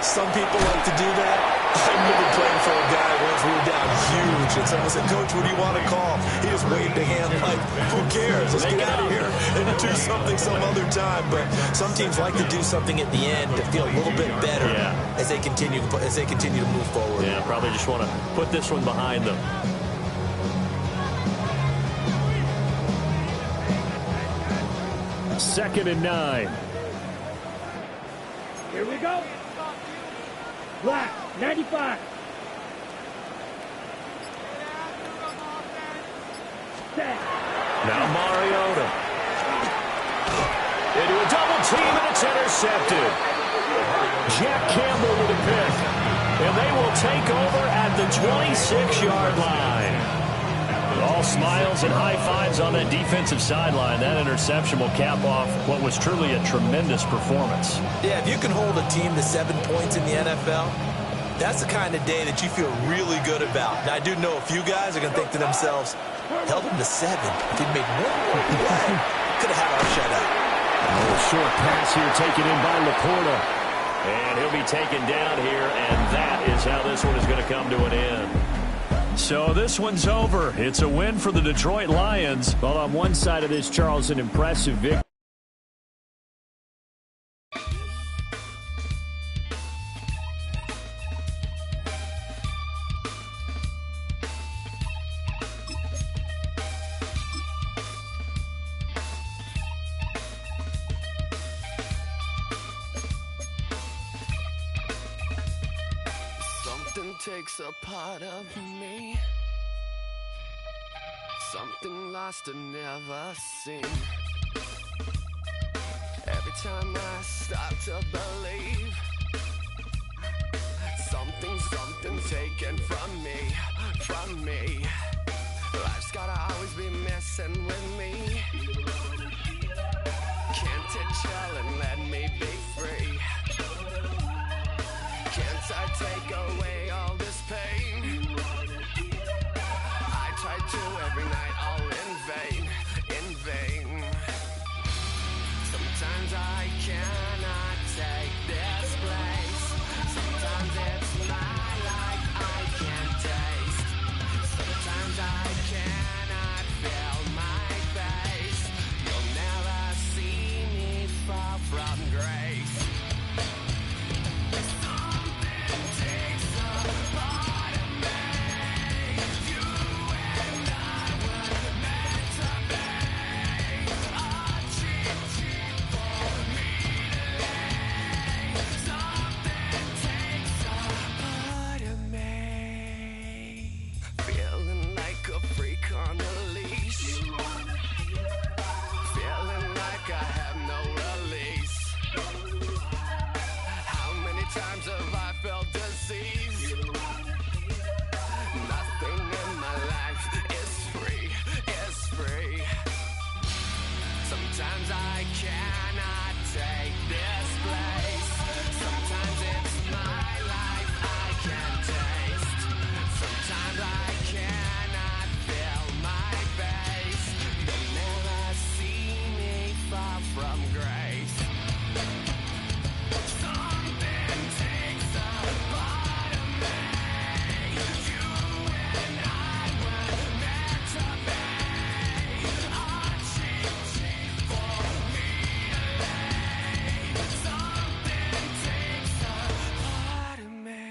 Some people like to do that. I remember playing for a guy once we were down huge, and someone said, "Coach, what do you want to call?" He just waved a hand like, "Who cares? Let's get out of here and do something some other time." But some teams like to do something at the end to feel a little bit better as they continue to move forward. Yeah, probably just want to put this one behind them. 2nd and 9. Here we go. Black, 95. Set. Now Mariota. Into a double team, and it's intercepted. Jack Campbell with a pick. And they will take over at the 26-yard line. All smiles and high fives on that defensive sideline. That interception will cap off what was truly a tremendous performance. Yeah, if you can hold a team to 7 points in the NFL, that's the kind of day that you feel really good about. Now, I do know a few guys are going to think to themselves, held them to 7. If he'd made one more play, could have had our shutout. A short pass here taken in by Laporta. And he'll be taken down here, and that is how this one is going to come to an end. So this one's over. It's a win for the Detroit Lions. Well, on one side of this, Charles, an impressive victory. Something takes a part of me, something lost and never seen. Every time I start to believe, something's taken from me. Life's gotta always be messing with me. Can't it chill and let me be free? Can't I take away all this pain? I tried Sometimes I cannot take this place. Sometimes it's my life I can taste. Sometimes I cannot feel my face. You'll never see me far from grace. Something takes a part of me. You and I were meant to be. A cheap for me to lay. Something takes a part of me.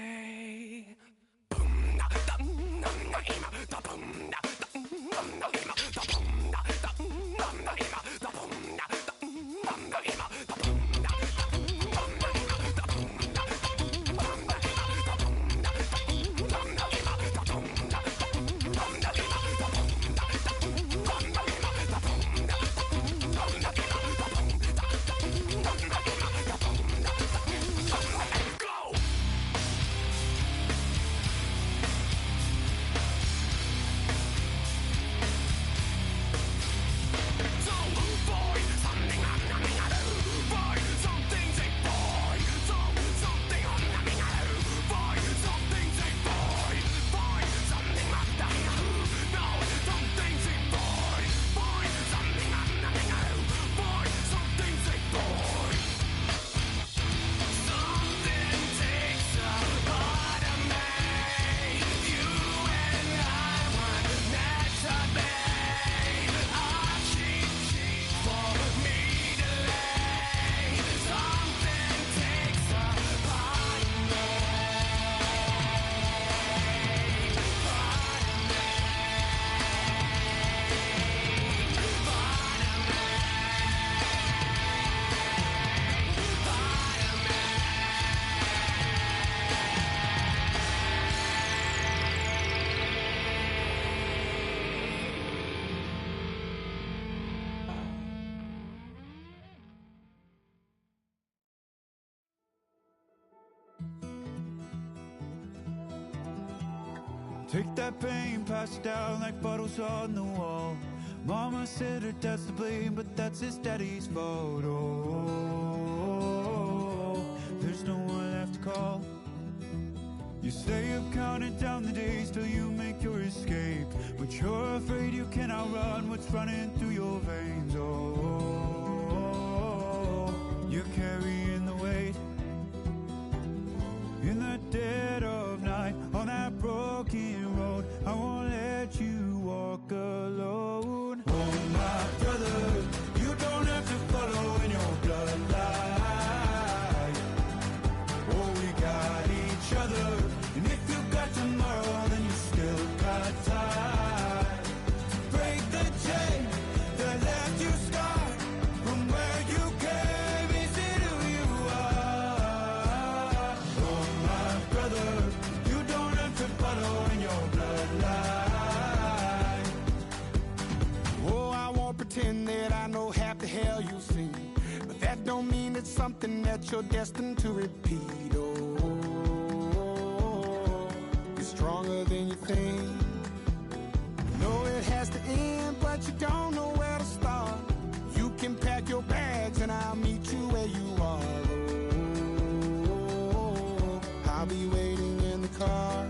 Take that pain, pass it down like bottles on the wall. Mama said her dad's to blame, but that's his daddy's fault. Oh, there's no one left to call. You stay up counting down the days till you make your escape, but you're afraid you cannot run what's running through your veins. Oh, you're carrying the weight in the dead of night on that broken road. I won't let you walk alone. Oh, my brother, you don't have to follow in your bloodline. Oh, we got each other, and if you got tomorrow, then you still got time to break the chain that left you scarred from where you came. Is it who you are? Oh, my brother, you don't have to follow in your bloodline. Oh, I won't pretend that I know half the hell you've seen, but that don't mean it's something that you're destined to repeat. Oh, you're stronger than you think. Know it has to end, but you don't know where to start. You can pack your bags and I'll meet you where you are. Oh, I'll be waiting in the car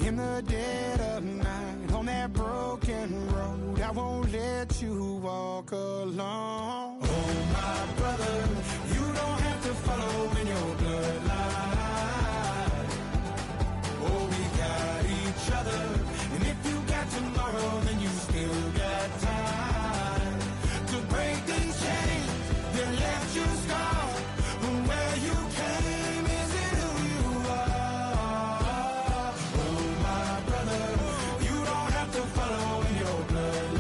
in the dead of night on that broken road. I won't let you walk alone. Oh, my brother, you don't have to follow in your bloodline. Oh, we got each other, and if you got tomorrow, then you still got time to break these chains that left you scarred from where you came. Is it who you are? Oh, my brother, you don't have to follow in your bloodline.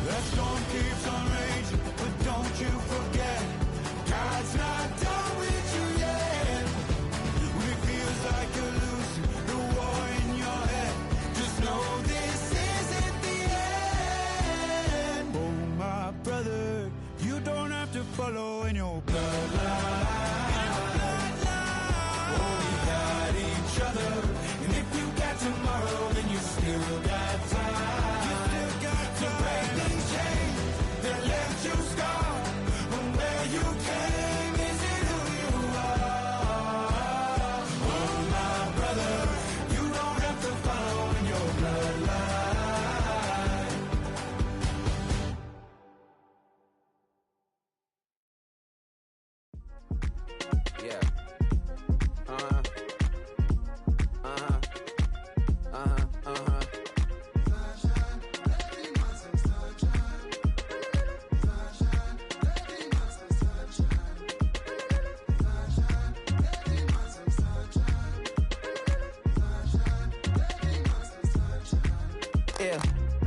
That storm keeps on raging, but don't you forget, God's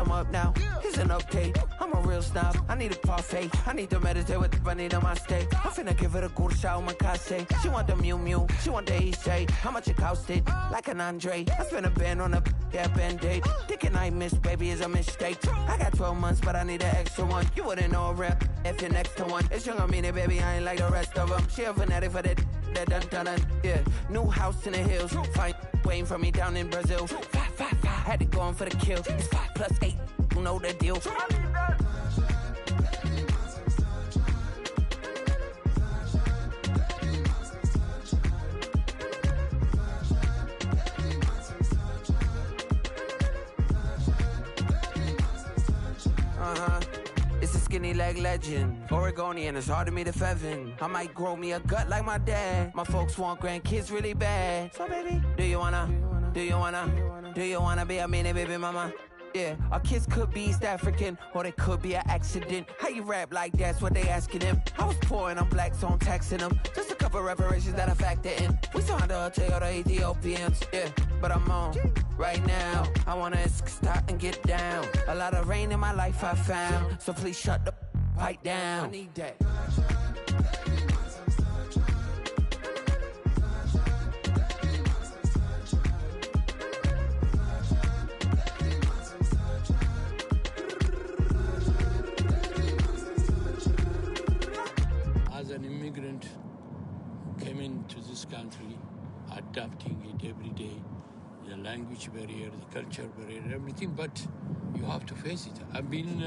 I'm up now. Here's an update. I'm a real snob. I need a parfait. I need to meditate with the bunny on my steak. I'm finna give it a good shot with my casse. She want the Mew Mew. She want the East. How much it costed? Like an Andre. I spent a band on a that band-aid. Thinking I miss, baby, is a mistake. I got 12 months, but I need an extra one. You wouldn't know a rep if you're next to one. It's young, I mean it, baby, I ain't like the rest of them. She a fanatic for that dun. Yeah, new house in the hills. Fine, waiting for me down in Brazil. 5, had to go on for the kill. It's 5 + 8, you know the deal. It's a skinny leg legend. Oregonian, it's hard to meet a Fevin. I might grow me a gut like my dad. My folks want grandkids really bad. So baby, do you wanna be a mini baby mama? Yeah, our kids could be East African, or they could be an accident. How you rap like that's what they asking him. I was poor and I'm black, so I'm taxing them. Just a couple reparations that I factor in. We saw the Toyota Ethiopians, yeah, but I'm on right now. I wanna stop and get down. A lot of rain in my life I found, so please shut the pipe down. I need that. As an immigrant, came into this country, adapting it every day, the language barrier, the culture barrier, everything, but you have to face it. I've been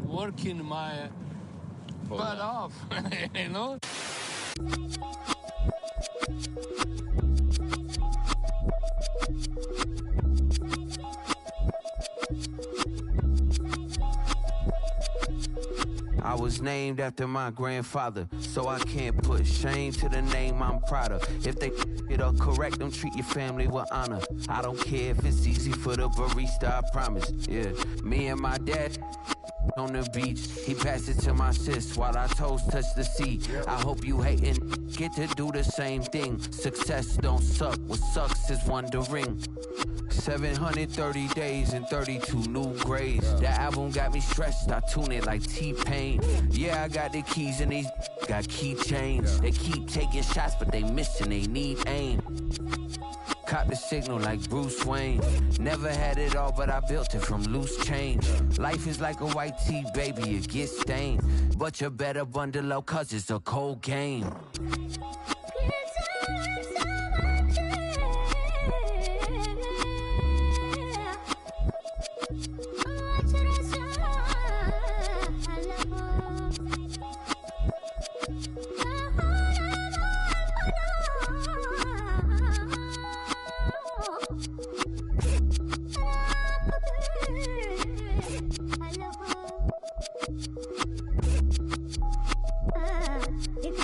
working my butt off, you know? I was named after my grandfather, so I can't put shame to the name I'm proud of. If they it up correct, don't treat your family with honor. I don't care if it's easy for the barista, I promise. Yeah, me and my dad on the beach, he passed it to my sis while our toes touch the sea. I hope you hatin' get to do the same thing. Success don't suck, what sucks is wondering. 730 days and 32 new grades. That album got me stressed, I tune it like T-Pain. Yeah, I got the keys and these got keychains. They keep taking shots, but they missing, they need aim. Cop the signal like Bruce Wayne. Never had it all, but I built it from loose change. Life is like a white tee, baby, it gets stained. But you better bundle up, cause it's a cold game. It's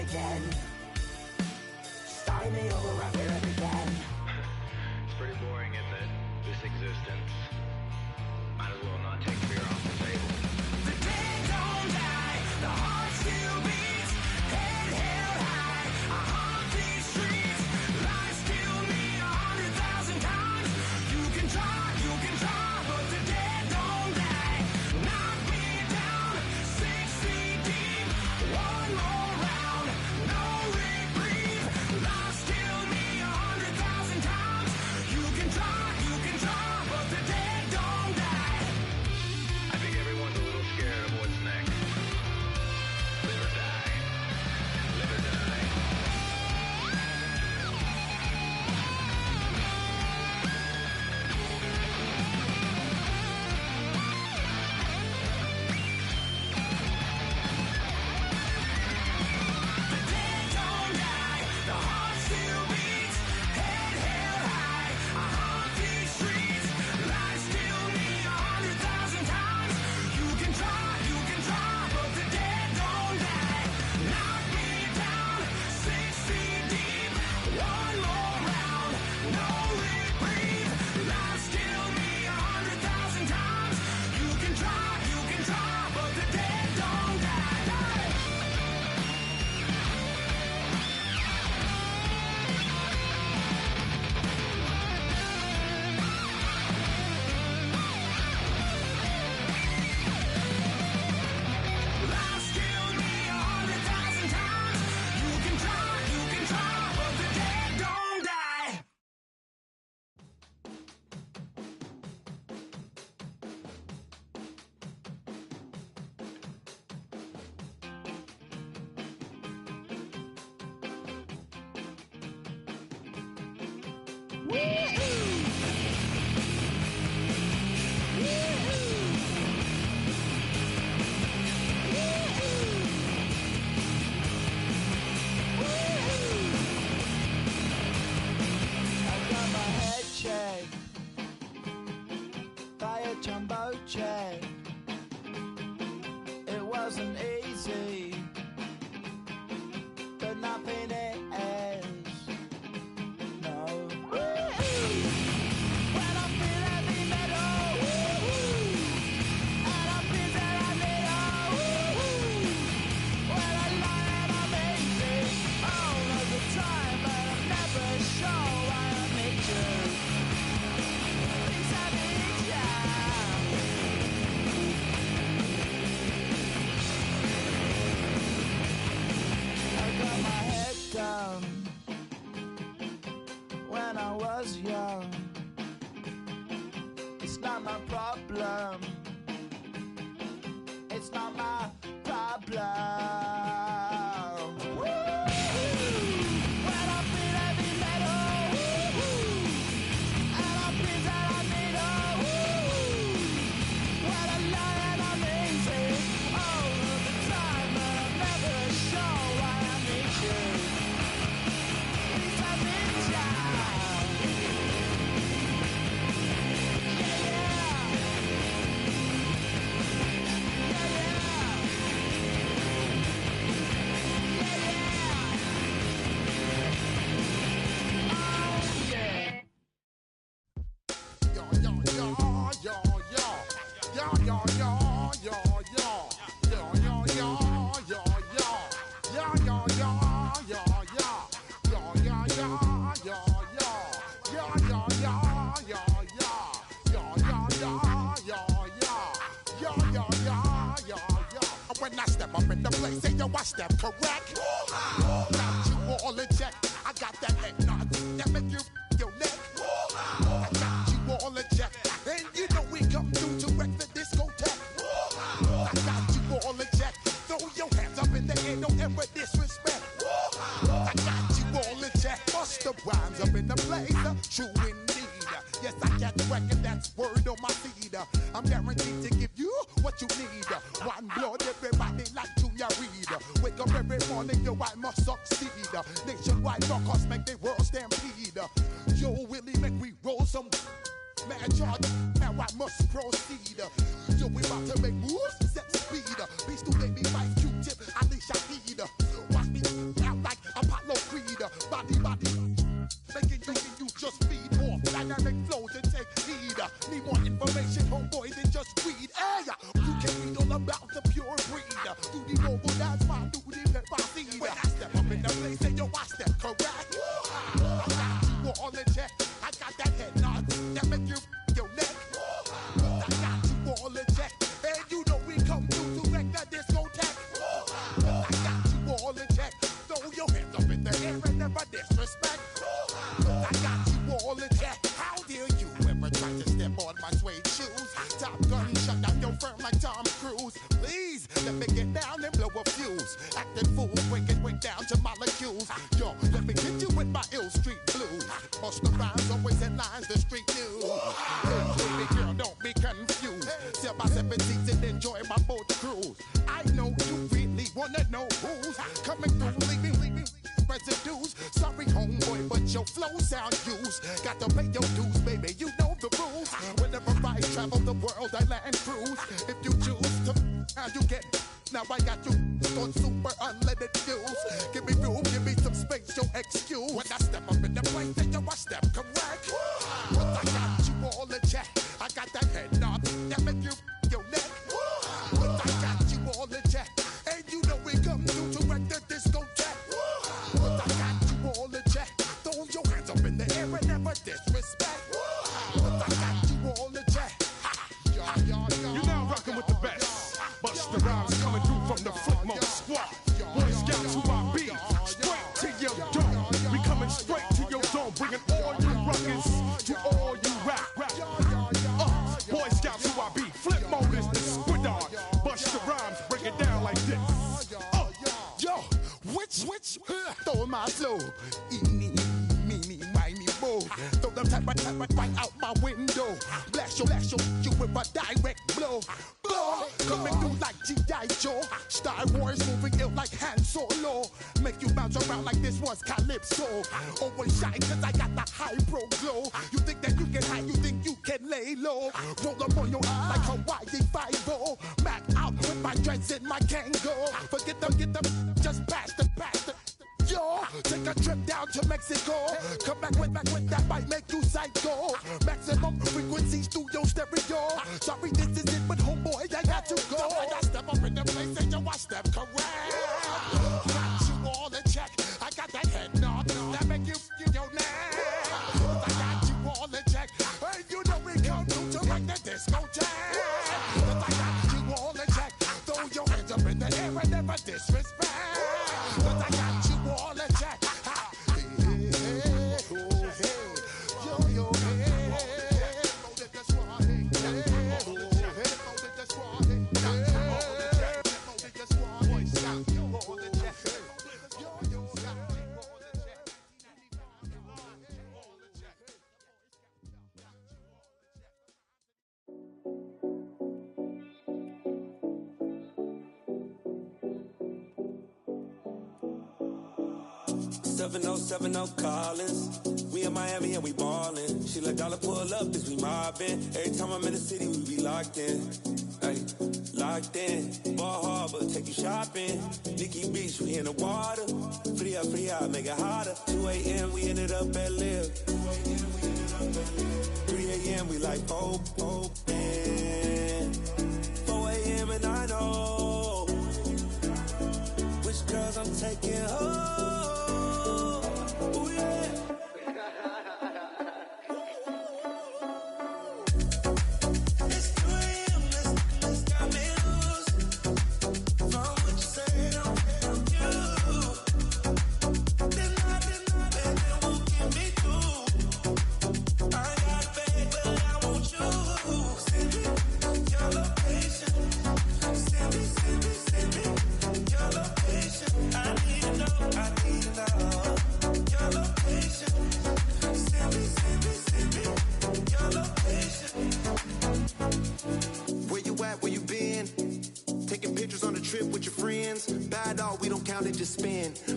again. Start me over again. It's pretty boring, isn't it? This existence. Might as well not take fear off the table. The dead don't die, the heart still beats, head held high, I haunt these streets, lies kill me 100,000 times. You can try, but the dead don't die. Knock me down 6 feet deep, one more round, no reprieve. Lies kill me 100,000 times. You can try, but the dead don't die. I think everyone's a little scared of what's next. Live or die. Live or die. The dead don't die, the heart still beats, head held high, I haunt these streets, lies kill me 100,000 times. You can try, but the dead don't die. Knock me down 6 feet deep, one more round, no reprieve. Lies kill me 100,000 times. You can try, but the dead don't die. Lies kill me 100,000 times. You can try, but the dead don't die. I got my head checked by a jumbo jet. It wasn't easy, but nothing is. No. When I feel heavy metal, and I feel that I need when I lie and I'm easy all of the time, but I'm never sure why I need you. Things I need ya. I got my head down when I was young. It's not my problem. It's not my problem. When I feel heavy metal, and I feel that I need when I lie and I'm easy all of the time, but I'm never sure why I need you. Please I need ya. Yeah, When I step up in the place, say yo, I step correct. Got you all in check. I got that head nod that make you your neck. I got you all in check, and you know we come through to wreck the discotheque. I got you all in check. Throw your hands up in the air, don't ever disrespect. I got you all in check. Bust the rhymes up in the place, true indeed. Yes, I catch record, that's word on my seed. I'm guaranteed to give you what you need. One blood, everybody like Junior Reed. Wake up every morning, yo, I must succeed. Nationwide rockers make the world stampede. Yo, Willie, make we roll some man charge. Now I must proceed. Yo, we about to make moves, set speed. Beast to make me fight Q-tip, I leash I need. Watch me. You can read all about the pure breed. Do the noble, that's my duty, let my seed. When I step up in the place, say yo, I step correct. I got you all in check. I got that head nod that make you your neck. I got you all in check. And you know we come through to wreck that discotheque. I got you all in check. Throw your hands up in the air and never disrespect. I got you all in check. How dare you ever try to step on my suede shoes? Top Gun shut down your firm like Tom Cruise. Please let me get down and blow a fuse. Acting fool, break down to molecules. Yo, let me hit you with my ill street blues. Bust the rhymes, always in lines, the street news. Hey, baby girl, don't be confused. Sell my 7 seats and enjoy my boat cruise. I know you really wanna know who's coming through, leaving residues. Sorry, homeboy, but your flow sound used. Got to pay your dues, baby, you know the rules. Whenever I travel the world, I land cruise. If you choose to, now you get. Now I got you on super unleaded fuels. Give me room, give me some space, your excuse. When I step up in the place, then yo, I step correct. But I got you all in check. I got that head nod that make you your neck. But I got you all in check. And you know we come through to wreck the discotheque. But I got you all in check. Throw your hands up in the air and never disrespect. But I got you all in check. You're now rocking with the best. Bust the rhymes coming through from the footmost squad. Boy Scouts who I be. Straight to your dome. We coming straight to your dome. Bringing all you rockers to all you rap. Boy Scouts who I be. Flip mode is the squid on. Bust the rhymes, break it down like this. Yo, which, throw my flow. Eeny, meeny, miny, mo. Throw them type right out my window. Blast you with a direct blow. Coming through like G.I. Joe. Star Wars moving ill like Han Solo. Make you bounce around like this was Calypso. Always shine cause I got the high pro glow. You think that you can hide, you think you can lay low. Roll up on your eye like Hawaii 5-0. Mac out with my dreads in my Kango. Forget them, just pass the. Yo, take a trip down to Mexico. Come back with that might make you psycho. Maximum frequency studio stereo. Sorry, this is it, but homeboy, I got to go. When I step up in the place, and yo, I step correct. Got you all in check. I got that head nod that make you your neck. I got you all in check. Hey, you know we come through to wreck the discotheque. I got you all in check. Throw your hands up in the air and never disrespect. But I got you all in check. No Collins. We in Miami and we ballin'. She let dollar pull up, bitch, we mobbin'. Every time I'm in the city, we be locked in. Ay, locked in. Ball Harbor, take you shopping. Nikki Beach, we in the water. Free up, make it hotter. 2 a.m., we ended up at Live. 3 a.m., we like Pope, and 4 a.m. and I know which girls I'm taking home.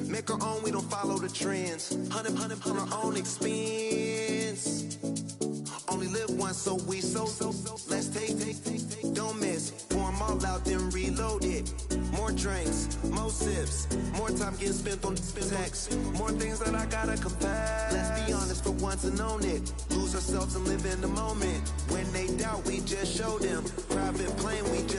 Make our own, we don't follow the trends. 100 on our own expense. Only live once, so we so. Let's take. Don't miss. Pour 'em all out, then reload it. More drinks, more sips. More time getting spent on text. More things that I gotta confess. Let's be honest for once and own it. Lose ourselves and live in the moment. When they doubt, we just show them. Private plane, we just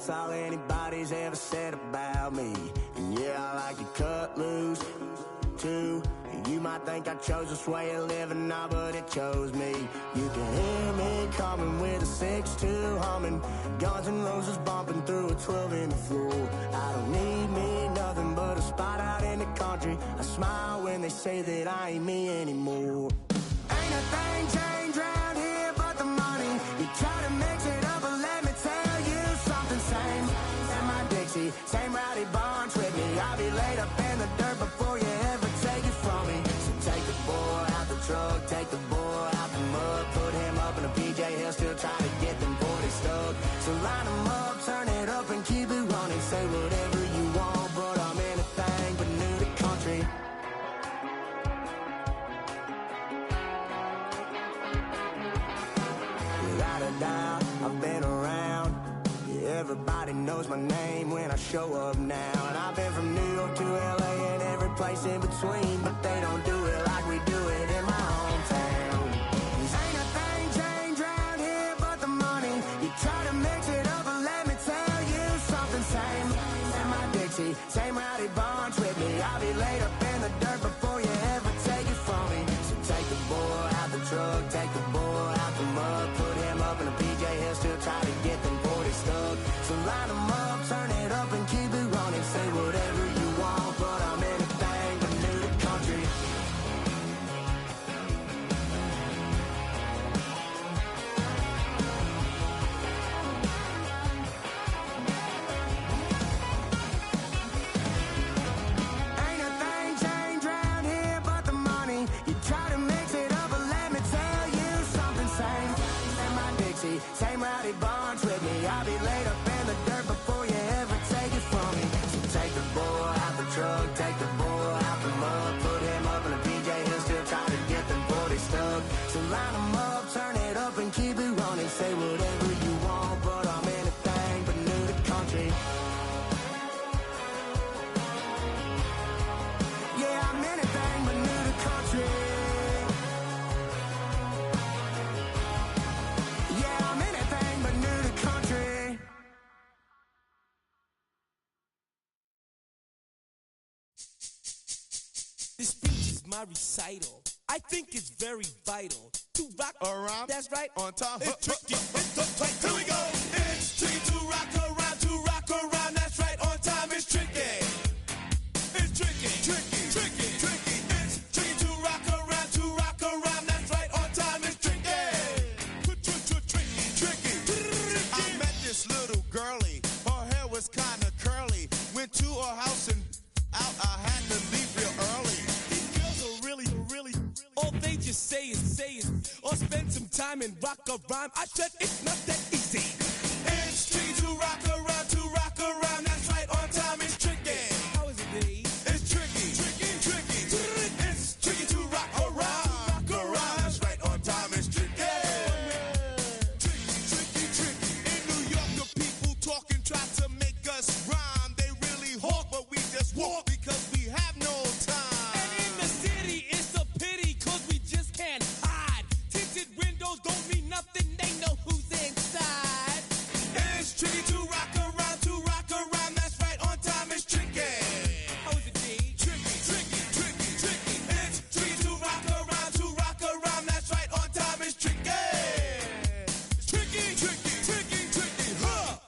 that's all anybody's ever said about me. And yeah, I like to cut loose, too. You might think I chose this way of living, nah, but it chose me. You can hear me coming with a 6-2 humming, Guns N' Roses bumping through a 12 in the floor. I don't need me nothing but a spot out in the country. I smile when they say that I ain't me anymore. Ain't a thing changed round here but the money. You try to mix it up, but let me tell you something. Same in my Dixie, same rowdy bunch with me. I'll be laid up in the dirt before you ever take it from me. So take the boy out the truck, take the boy out the mud, put him up in a PJ, he'll still try to get them 40 stuck. So line him up, turn it up and keep it running. Say whatever you want, but I'm anything but new to country. Without a doubt, I've been around. Yeah, everybody knows my name when I show up now. And I've been from New York to LA and every place in between, but they don't do it like we do it in my hometown. 'Cause ain't a thing changed round here but the money. You try to mix it up, but let me tell you something. Same in my Dixie, same rowdy bunch with me. I'll be laid up in the dirt before you ever take it from me. So take the boy out the truck, take the boy out the mud, put him up in a PJ, he'll still try to get them 40 stuck. So line them up, turn it up and keep it running. Say whatever you want, but I'm anything but new to country. Ain't a thing changed round here but the money. You try to mix it up, but let me tell you something. Same in my Dixie, same rowdy bunch with me. I'll be laid up in the dirt before you ever take it from me. So take the boy out the truck, take the boy out the mud, put him up in a PJ, he'll still try to get them 40 stuck. So line him up, turn it up and keep it running. Say whatever you want, but I'm anything but new to country. Yeah, I'm anything but new to country. Yeah, I'm anything but new to country. This speech is my recital. I think it's very vital to rock around. That's right, on time. It's tricky. It's the tight. Here we go. It's tricky to rock around. To rock around. That's right, on time. It's tricky. It's tricky. Tricky. Tricky. Tricky. It's tricky to rock around. To rock around. That's right, on time. It's tricky. Tricky. Tricky. I met this little girlie. Her hair was kind of curly. Went to her house and out. I had to leave real early. These girls are really, all they just say is, or spend some time and rock a rhyme. I said it's not that easy. It's tricky to rock around. To rock around. That's right, on time. It's tricky. How is it, Dave? It's tricky. Tricky. Tricky. It's tricky to rock around. Rock around. That's right, on time. It's tricky. Tricky. In New York, the people talking try to make us rhyme. They really hawk, but we just walk because we have no time. And in the city, it's a pity, cause we just can't hide. Tinted windows don't mean nothing, they know who's inside. It's tricky to rock around, that's right, on time, it's tricky. How is it, D? Tricky. It's tricky to rock around, that's right, on time, it's tricky. Tricky, huh?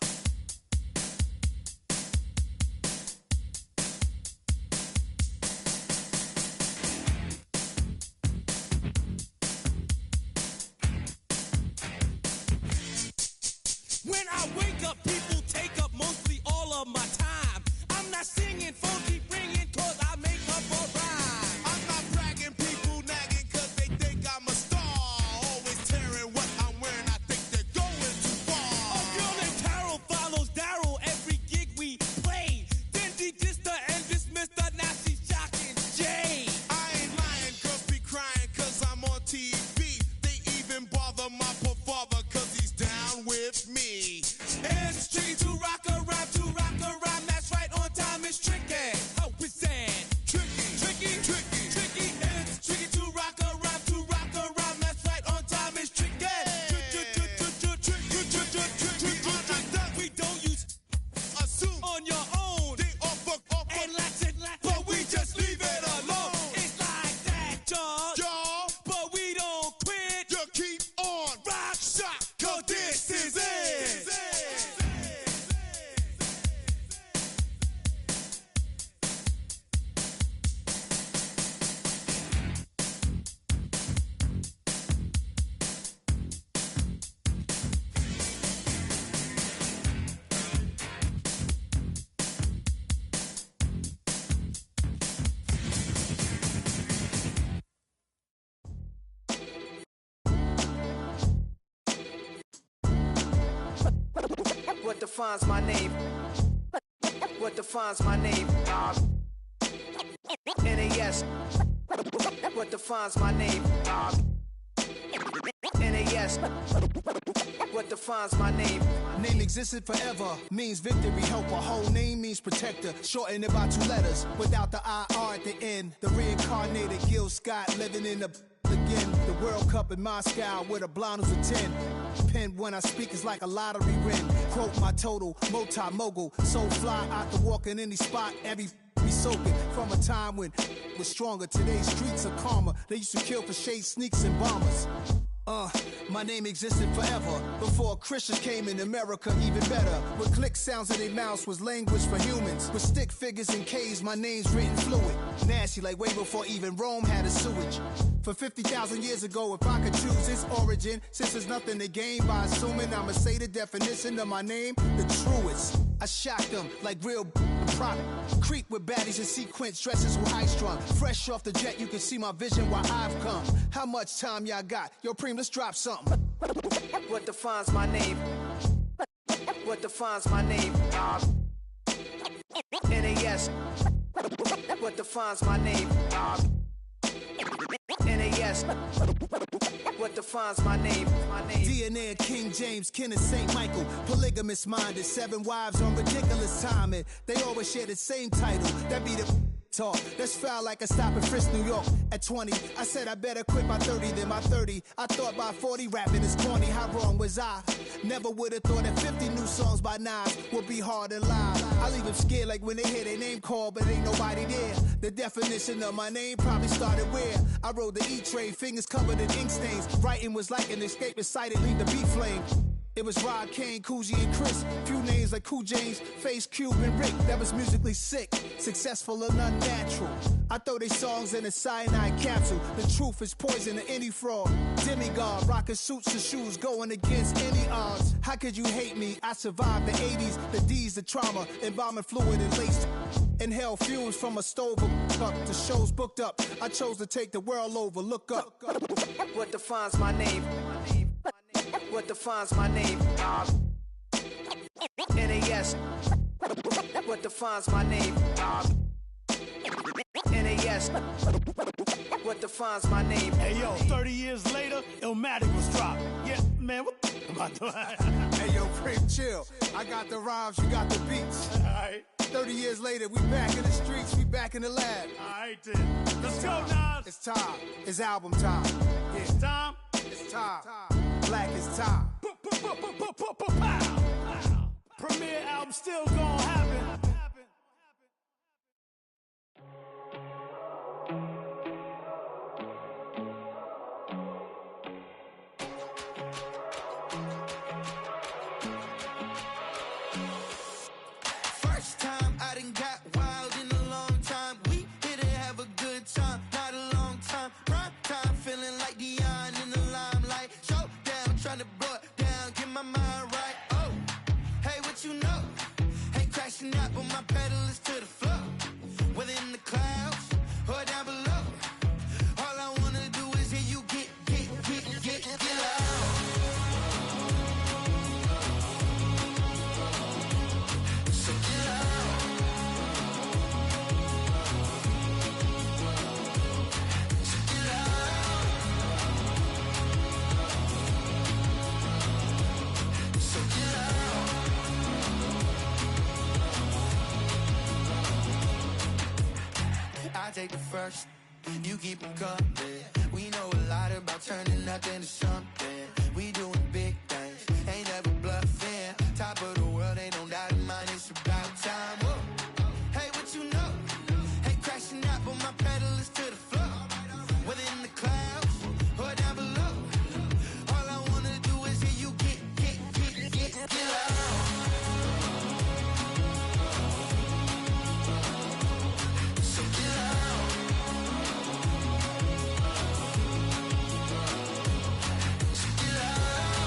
When I wake up, people take up mostly all of my time. I'm not singing, phone keep ringing, cause I make up a rhyme. I'm not bragging, people nagging cause they think I'm a star. Always tearing what I'm wearing, I think they're going too far. A girl named Carol follows Daryl every gig we play. Then she dissed her and dismissed her, now she's shocking Jay. I ain't lying, girls be crying cause I'm on TV. They even bother my poor father cause he's down with me. It's tricky to rock around, that's right, on time, it's tricky. How What defines my name? What defines my name? NAS. What defines my name? NAS. What defines my name? Name existed forever, means victory, helper. Whole name means protector, shortened it by 2 letters, without the IR at the end. The reincarnated Gil Scott living in the again. The World Cup in Moscow with a blonde who's a 10. Pen when I speak is like a lottery win. Quote my total, multi-mogul. So fly out to walk in any spot, every be soaking. From a time when was stronger, today's streets are calmer. They used to kill for shade sneaks and bombers. My name existed forever. Before Christians came in America, even better. With click sounds in their mouths was language for humans. With stick figures and K's, my name's written fluid. Nasty like way before even Rome had a sewage. For 50,000 years ago, if I could choose its origin, since there's nothing to gain by assuming, I'ma say the definition of my name, the truest. I shocked them like real product. Creep with baddies in sequence, dresses with high strung. Fresh off the jet, you can see my vision where I've come. How much time y'all got? Yo, Preem, let's drop something. What defines my name? What defines my name? NAS. What defines my name? NAS. What defines my name? DNA of King James, kin of St. Michael. Polygamous minded, 7 wives on ridiculous timing. They always share the same title. That be the talk. That's foul like a stop in Frisk, New York. At 20, I said I better quit by 30 than by 30. I thought by 40 rapping is corny. How wrong was I? Never would have thought that 50 new songs by Nas would be hard and live. I leave them scared like when they hear their name called, but ain't nobody there. The definition of my name probably started where I rode the E-train, fingers covered in ink stains. Writing was like an escape excited, leave the beat flame. It was Rod, Kane, Coogee, and Chris. Few names like Cool James, Face, Cube, and Rick. That was musically sick, successful and unnatural. I throw they songs in a cyanide capsule. The truth is poison to any fraud. Demigod, rocking suits and shoes, going against any odds. How could you hate me? I survived the 80s, the D's, the trauma, embalming fluid and laced. Inhale fumes from a stove up. The show's booked up. I chose to take the world over. Look up. What defines my name? What defines my name? NAS. What defines my name? NAS. What defines my name? Hey yo, 30 years later, Illmatic was dropped. Yeah, man, what the am I doing? Hey yo, Preem, chill. I got the rhymes, you got the beats. Alright. 30 years later, we back in the streets, we back in the lab. Alright then. Let's go, Nas. It's time. It's album time. Yeah. It's time. It's time. Black is time. Premiere album still gonna happen. First time I done got wild in a long time. We didn't have a good time, not a long time. Prime time, feeling like Dion in the limelight. Showdown, trying to blow it down, get my mind right. Oh, hey, what you know? Ain't crashing out, but my pedal is to the floor. Whether in the clouds or down below, all I wanna do is hear you get loud. So get loud. So get loud. So get loud. I take the first, you keep them coming. We know a lot about turning nothing to something. We doing big things, ain't never bluffing. Top of the world, ain't no doubt in mine, it's about time. Whoa. Hey, what you know? Ain't crashing out, but my pedal is to the floor. Whether in the clouds or down below, all I wanna do is hear you get loud. So get loud. So get loud.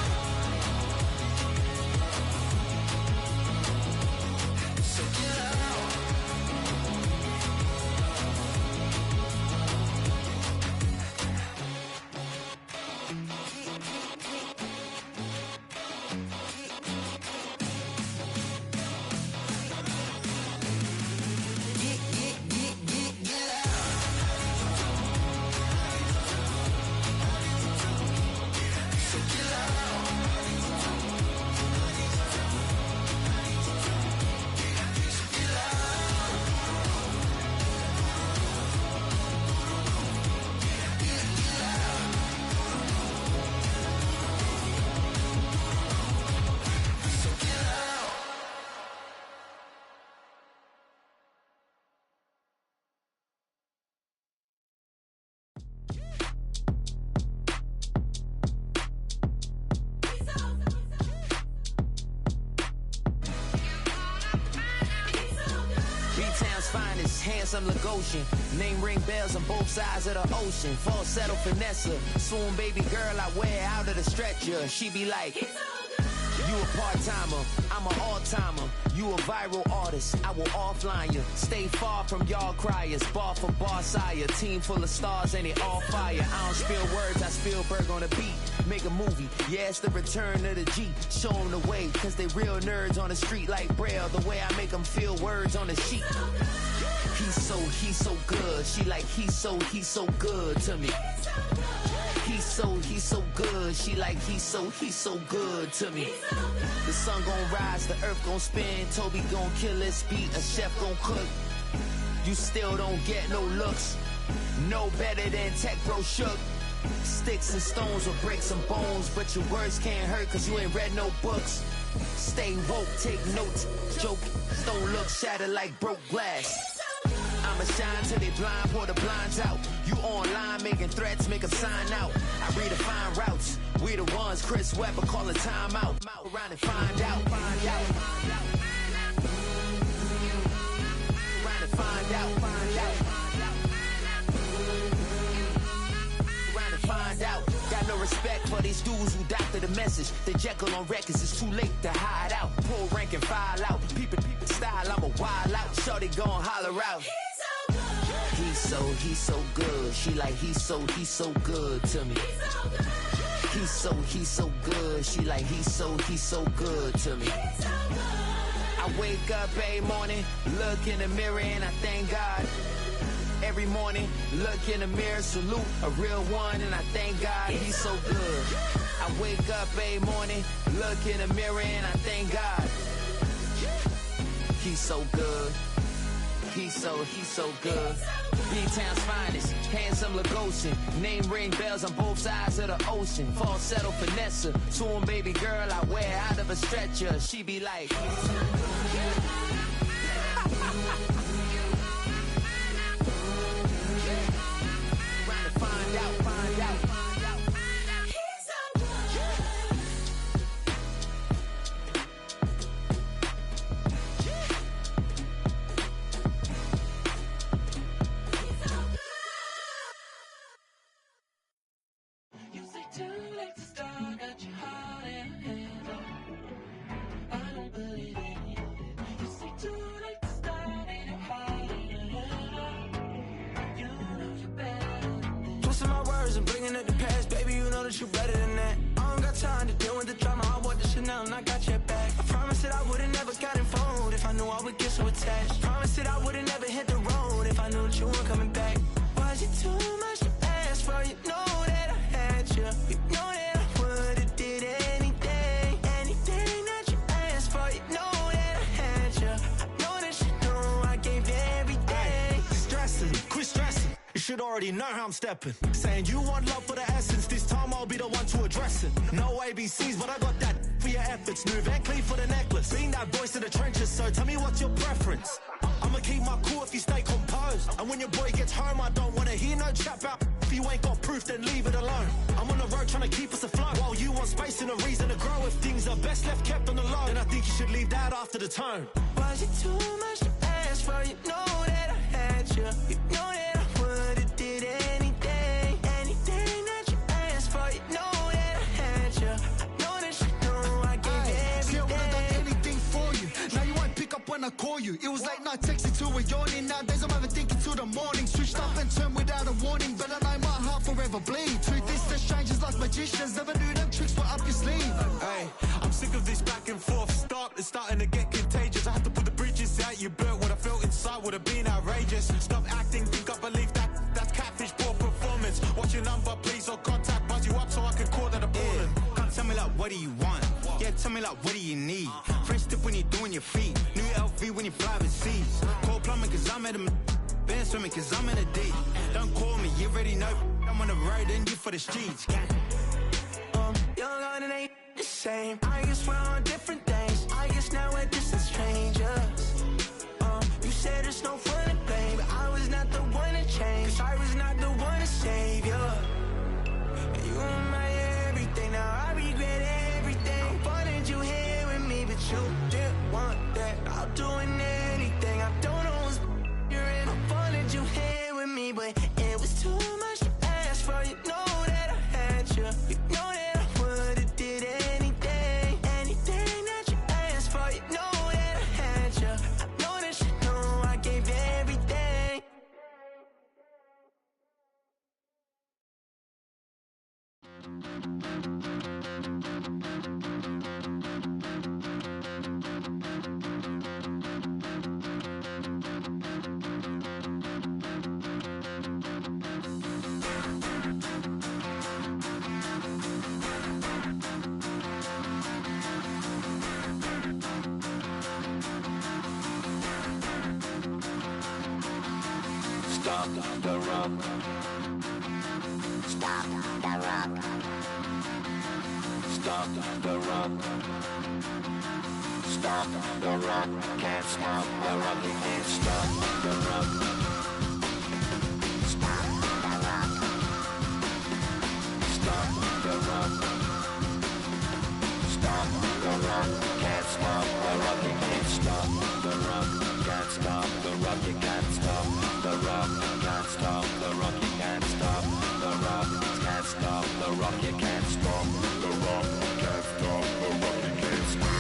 handsome Lagosian. Name ring bells on both sides of the ocean. Falsetto finesse, swoon baby girl I wear out of the stretcher. She be like, you a part-timer, I'm an all-timer. You a viral artist, I will offline you. Stay far from y'all criers, bar for bar sire. Team full of stars and it all fire. I don't spill words, I Spielberg on a beat. Make a movie, yeah, it's the return of the G. Show them the way, cause they real nerds on the street like Braille. The way I make them feel words on the sheet. He's so good. She like, he's so good to me. He's so good. She like, he's so good to me. The sun gon' rise, the earth gon' spin. Toby gon' kill this beat, a chef gon' cook. You still don't get no looks. No better than Tech Bro Shook. Sticks and stones will break some bones, but your words can't hurt cause you ain't read no books. Stay woke, take notes, joke, don't look shattered like broke glass. I'ma shine till they blind, pour the blinds out. You online making threats, make a sign out. I redefine routes, we the ones Chris Webber call a timeout. Around and find out, find out. Around and find out, find out. Around and find out. Got no respect for these dudes who doctor the message. The Jekyll on records, it's too late to hide out. Pull rank and file out. Peep style, I'm a wild out. Shorty gon' holler out. He's so good. She like, he's so good to me. He's so good. She like, he's so good to me. I wake up every morning, look in the mirror and I thank God. Every morning, look in the mirror, salute a real one and I thank God he's so good. I wake up every morning, look in the mirror and I thank God. He's so good. He's so good. B-Town's finest, handsome Lagosian. Name ring bells on both sides of the ocean. Falsetto finesse, swoon baby girl I wear out of a stretcher. She be like, find out, find out. You better than that. I don't got time to deal with the drama. I want the Chanel and I got your back. I promise that I would've never got involved if I knew I would get so attached. I promise that I would've never hit the road if I knew that you weren't coming back. Was it too much to ask for? You know that I had you. You know that I would've did anything that you asked for. You know that I had you. I know that you know I gave you everything. Ay, stressing, quit stressing. You should already know how I'm stepping. Saying you want love for the essence. This time I'll be the one to address it. No ABCs, but I got that for your efforts. New Van Cleef for the necklace. Being that voice in the trenches, so tell me what's your preference. I'ma keep my cool if you stay composed. And when your boy gets home, I don't wanna hear no chat about. If you ain't got proof, then leave it alone. I'm on the road trying to keep us afloat. While you want space and a reason to grow. If things are best left kept on the low, then I think you should leave that after the tone. Was it too much to ask for? You know that I had you. You know that I would've did anything that you asked for. You know that I had you. I know that you know I gave you everything. See, I would've done anything for you. Now you won't pick up when I call you. It was late night texting to a yawning. Nowadays I'm overthinking till the morning. Switched up and turned without a warning, but I know my heart forever bleed. Truth is that strangers like magicians. Never knew them tricks were up your sleeve. Hey, I'm sick of this back and forth. It's starting to get contagious. I have to put the bridges out you built. What I felt inside would have been outrageous. Stop acting, think I believe that's catfish, poor performance. What's your number, please, or contact, buzz you up so I can call that a ballin'. Can't tell me like, what do you want? Yeah, tell me like, what do you need? Fresh tip when you're doing your feet. New LV when you fly overseas. Call plumbing cause I'm at a been swimming cause I'm in a deep. Don't call me, you already know. I'm on the road and you for the streets. Young on and ain't the same. I guess we're on different things. I guess now we're distant strangers. You said there's no fun to blame, but I was not the one to change. Cause I was not the one to save you. You were my everything, now I regret everything. I wanted you here with me, but you didn't want that. I'll do anything, I don't know what's you're in. Stop the rock. Stop the rock. Stop the rock. Stop the rock. Can't stop the rock. You can't stop the rock. Stop the rock. Stop the rock. Stop the rock. Can't stop the rock. You can't stop the rock. Can't stop the rock. You can't stop the rock. Can't stop the rock. You can't stop the rock. Can't stop the rock. You can't stop the rock. Can't stop the rock. You can't stop.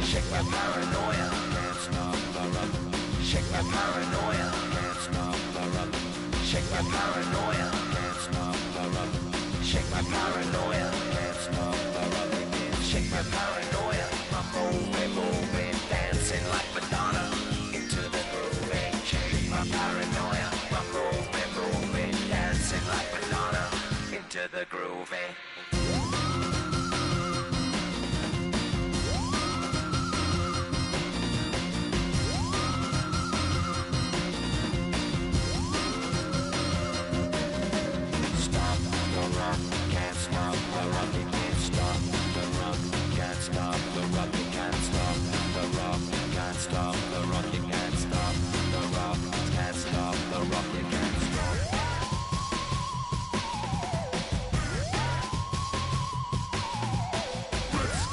Shake my paranoia. Can't stop the rock. Shake my paranoia. Can't stop the rock. Shake my paranoia. Can't stop the rock. Shake my paranoia. Can't stop the rock. Shake my paranoia. I'm moving, dancing like Madonna into the groove. Shake my paranoia. I'm moving, dancing like Madonna into the groove. Stop the rock, can't stop the rock, you can't stop the rock, can't stop the rock, you can't stop the rock, can't stop the rock, you can't stop the rock, can't stop the rock, you can't stop. Let's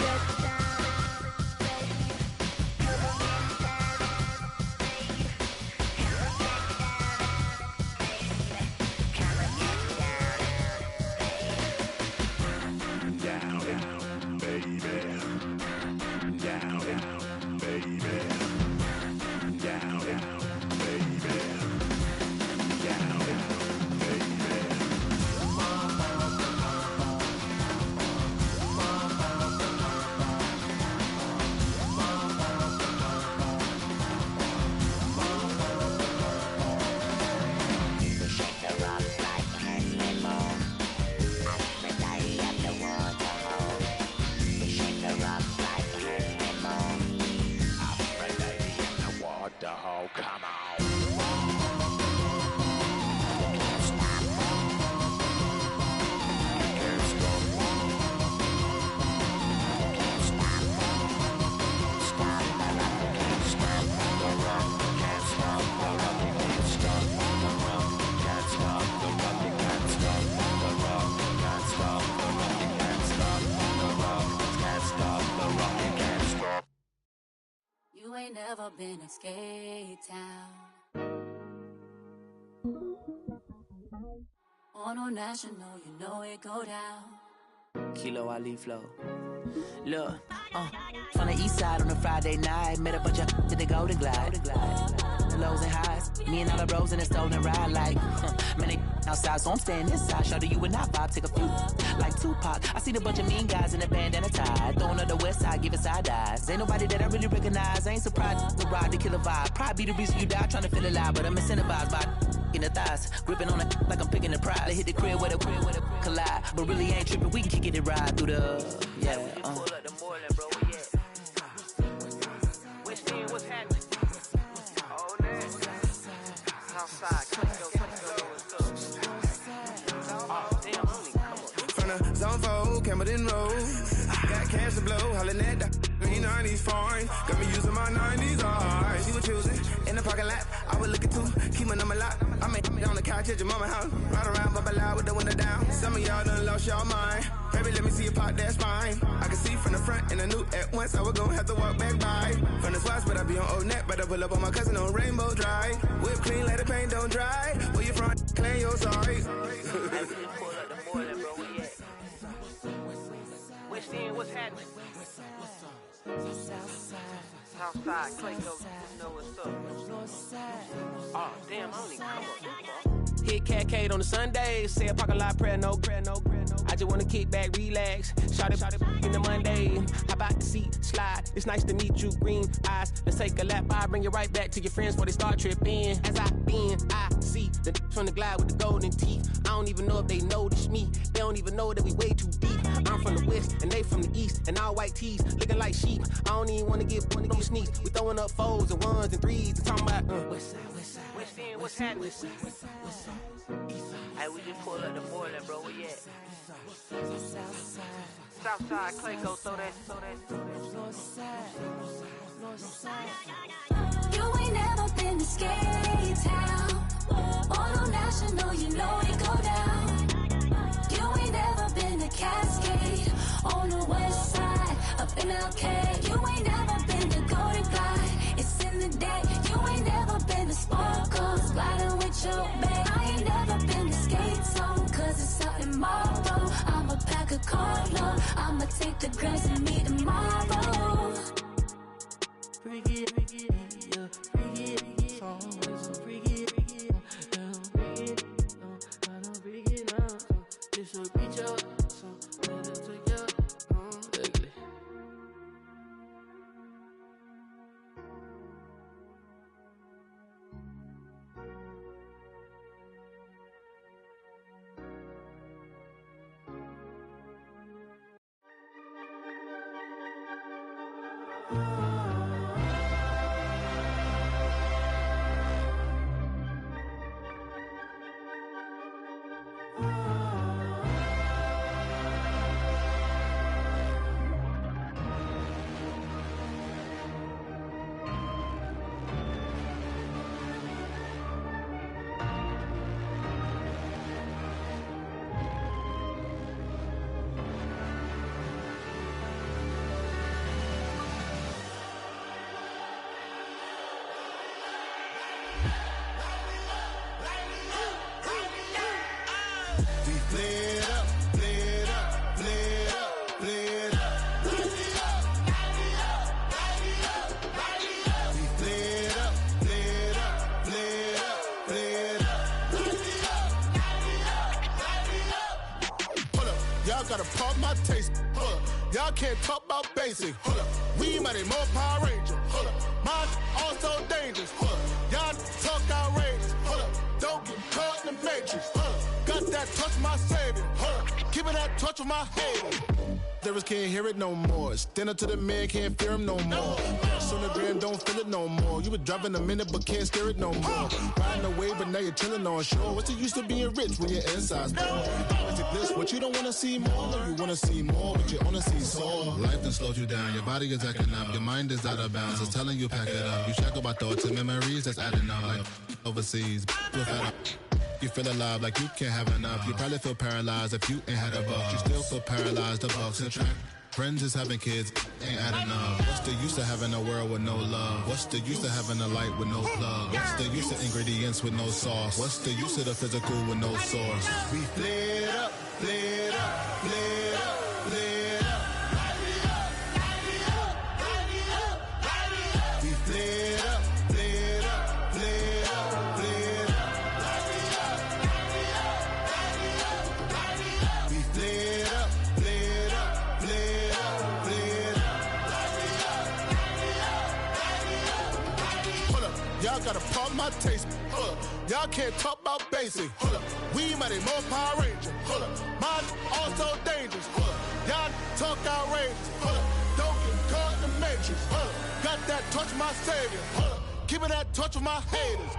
get down, baby. Come on, get down, baby. Come on, get down, baby. Come on, get down, baby. Down, down, baby. Down, baby. Down, Shake the rock like Henry Moore. Aphrodite at the waterhole. Shake the rock like Henry Moore. Aphrodite in the water hole, come on. Can't stop. Can't stop. Can't stop. Stop the rock. Can't stop the rock. Can't stop the rock. You can't stop the rock. Can't stop the rock. You can't stop the rock. Can't stop the rock. You can't stop the rock. Can't stop the rock. You can't stop. You ain't never been in Skate Town. On a national, you know it go down. Kilo Ali Flow. Look, from the east side on a Friday night, met a bunch of to the Golden Glide. The lows and highs, me and all the bros in a stolen ride like, man, they outside, so I'm staying inside. Shout to you and I vibe, take a few, like Tupac. I see the bunch of mean guys in a bandana tie, throwing up the west side, giving side eyes. Ain't nobody that I really recognize, I ain't surprised to ride the killer vibe. Probably be the reason you die, trying to feel alive, but I'm incentivized by in the thighs, gripping on it like I'm picking the prize. They hit the crib where the collide, but really ain't tripping. We can kick it ride through the pull up the Moreland, bro. We at West End, what's happening? Oh, next. Outside, come on. Oh, damn, honey, come on. From the zone 4, Campbellton Road. Got cash to blow, hollin' at the 90s foreign. Got me using my 90s, alright. She was choosing in the parking lot. I was looking too, keep my number locked. I made me on the couch at your mama house. Ride around, bubble loud with the window down. Some of y'all done lost y'all mind. Baby, let me see you pop that spine. I can see from the front and I knew at once I was gonna have to walk back by. From the spots, but I be on Old Net. But I pull up on my cousin on Rainbow Drive. Whip clean, let the paint don't dry. Where you from? Claim your sorry. Pull up the Moreland, bro. We at West West what's happening? Southside, Clayco, you know what's up. Oh, damn, I don't even come up this far. Hit Catcade on the Sunday, say a parking lot prayer, no. I just wanna kick back, relax, shout it in the Monday. How about the seat slide? It's nice to meet you, green eyes. Let's take a lap, I bring you right back to your friends before they start tripping. As I bend, I see the from the glide with the golden teeth. I don't even know if they notice me. They don't even know that we way too deep. I'm from the west and they from the east, and all white tees looking like sheep. I don't even wanna get one of them sneaks. We throwing up fours and ones and threes. And talking about west end, what's happening? Hey, we just pulled up the boiler, bro. Where you at? Southside, Clayco, throw that. You ain't never been to Skate Town. On National, you know it go down. You ain't never been to Cascade. On the west side, up in LK. You ain't never been to Golden Glide. It's in the day. You ain't never been to Sparkles, gliding with your babe. I ain't never been to Skate Zone, cause it's out in Marlboro. I'ma pack a carload. I'ma take the grass and meet tomorrow. Bring it, yeah, bring it, it's always so bring it, I don't bring it now, so this will reach out, so let it take out, ugly. Gotta pump my taste. Hold up. Y'all can't talk about basic. Hold up. We might need more Power Ranger. Hold up. Mine also dangerous. Hold up. Y'all talk outrageous. Hold up. Don't get caught in the matrix. Hold up. Got that touch my savior. Hold up. Keeping that touch with my haters. Lyrics can't hear it no more. Stand up to the man, can't fear him no more. On the grand, don't feel it no more. You were driving a minute, but can't steer it no more. Riding away, but now you're chilling on shore. What's the use of being rich when your inside's poor? Is it this what you don't wanna see more? No, you wanna see more, but you wanna see sore. Life done slowed you down. Your body is acting up. Your mind is out of bounds. It's telling you pack it up. You shackle by thoughts and memories that's adding up. Like overseas, you feel alive like you can't have enough. You probably feel paralyzed if you ain't had a buck. You still feel paralyzed. The bucks and track. Friends is having kids, ain't adding up. What's the use of having a world with no love? What's the use of having a light with no plug? What's the use of ingredients with no sauce? What's the use of the physical with no source? We flared up, flared up, flared up, flared up. We flared up, flared up, flared up, flared up. We flared up, flared up, flared up, flared up. Hold up, y'all gotta pump my taste. Hold up, y'all can't talk about basic. Hold up, we might need more Power Ranger. Hold up, mine also dangerous. Hold up, y'all talk outrageous. Hold up, don't get caught in the matrix. Hold up, got that touch my savior. Hold up, keeping that touch with my haters.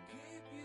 Keep you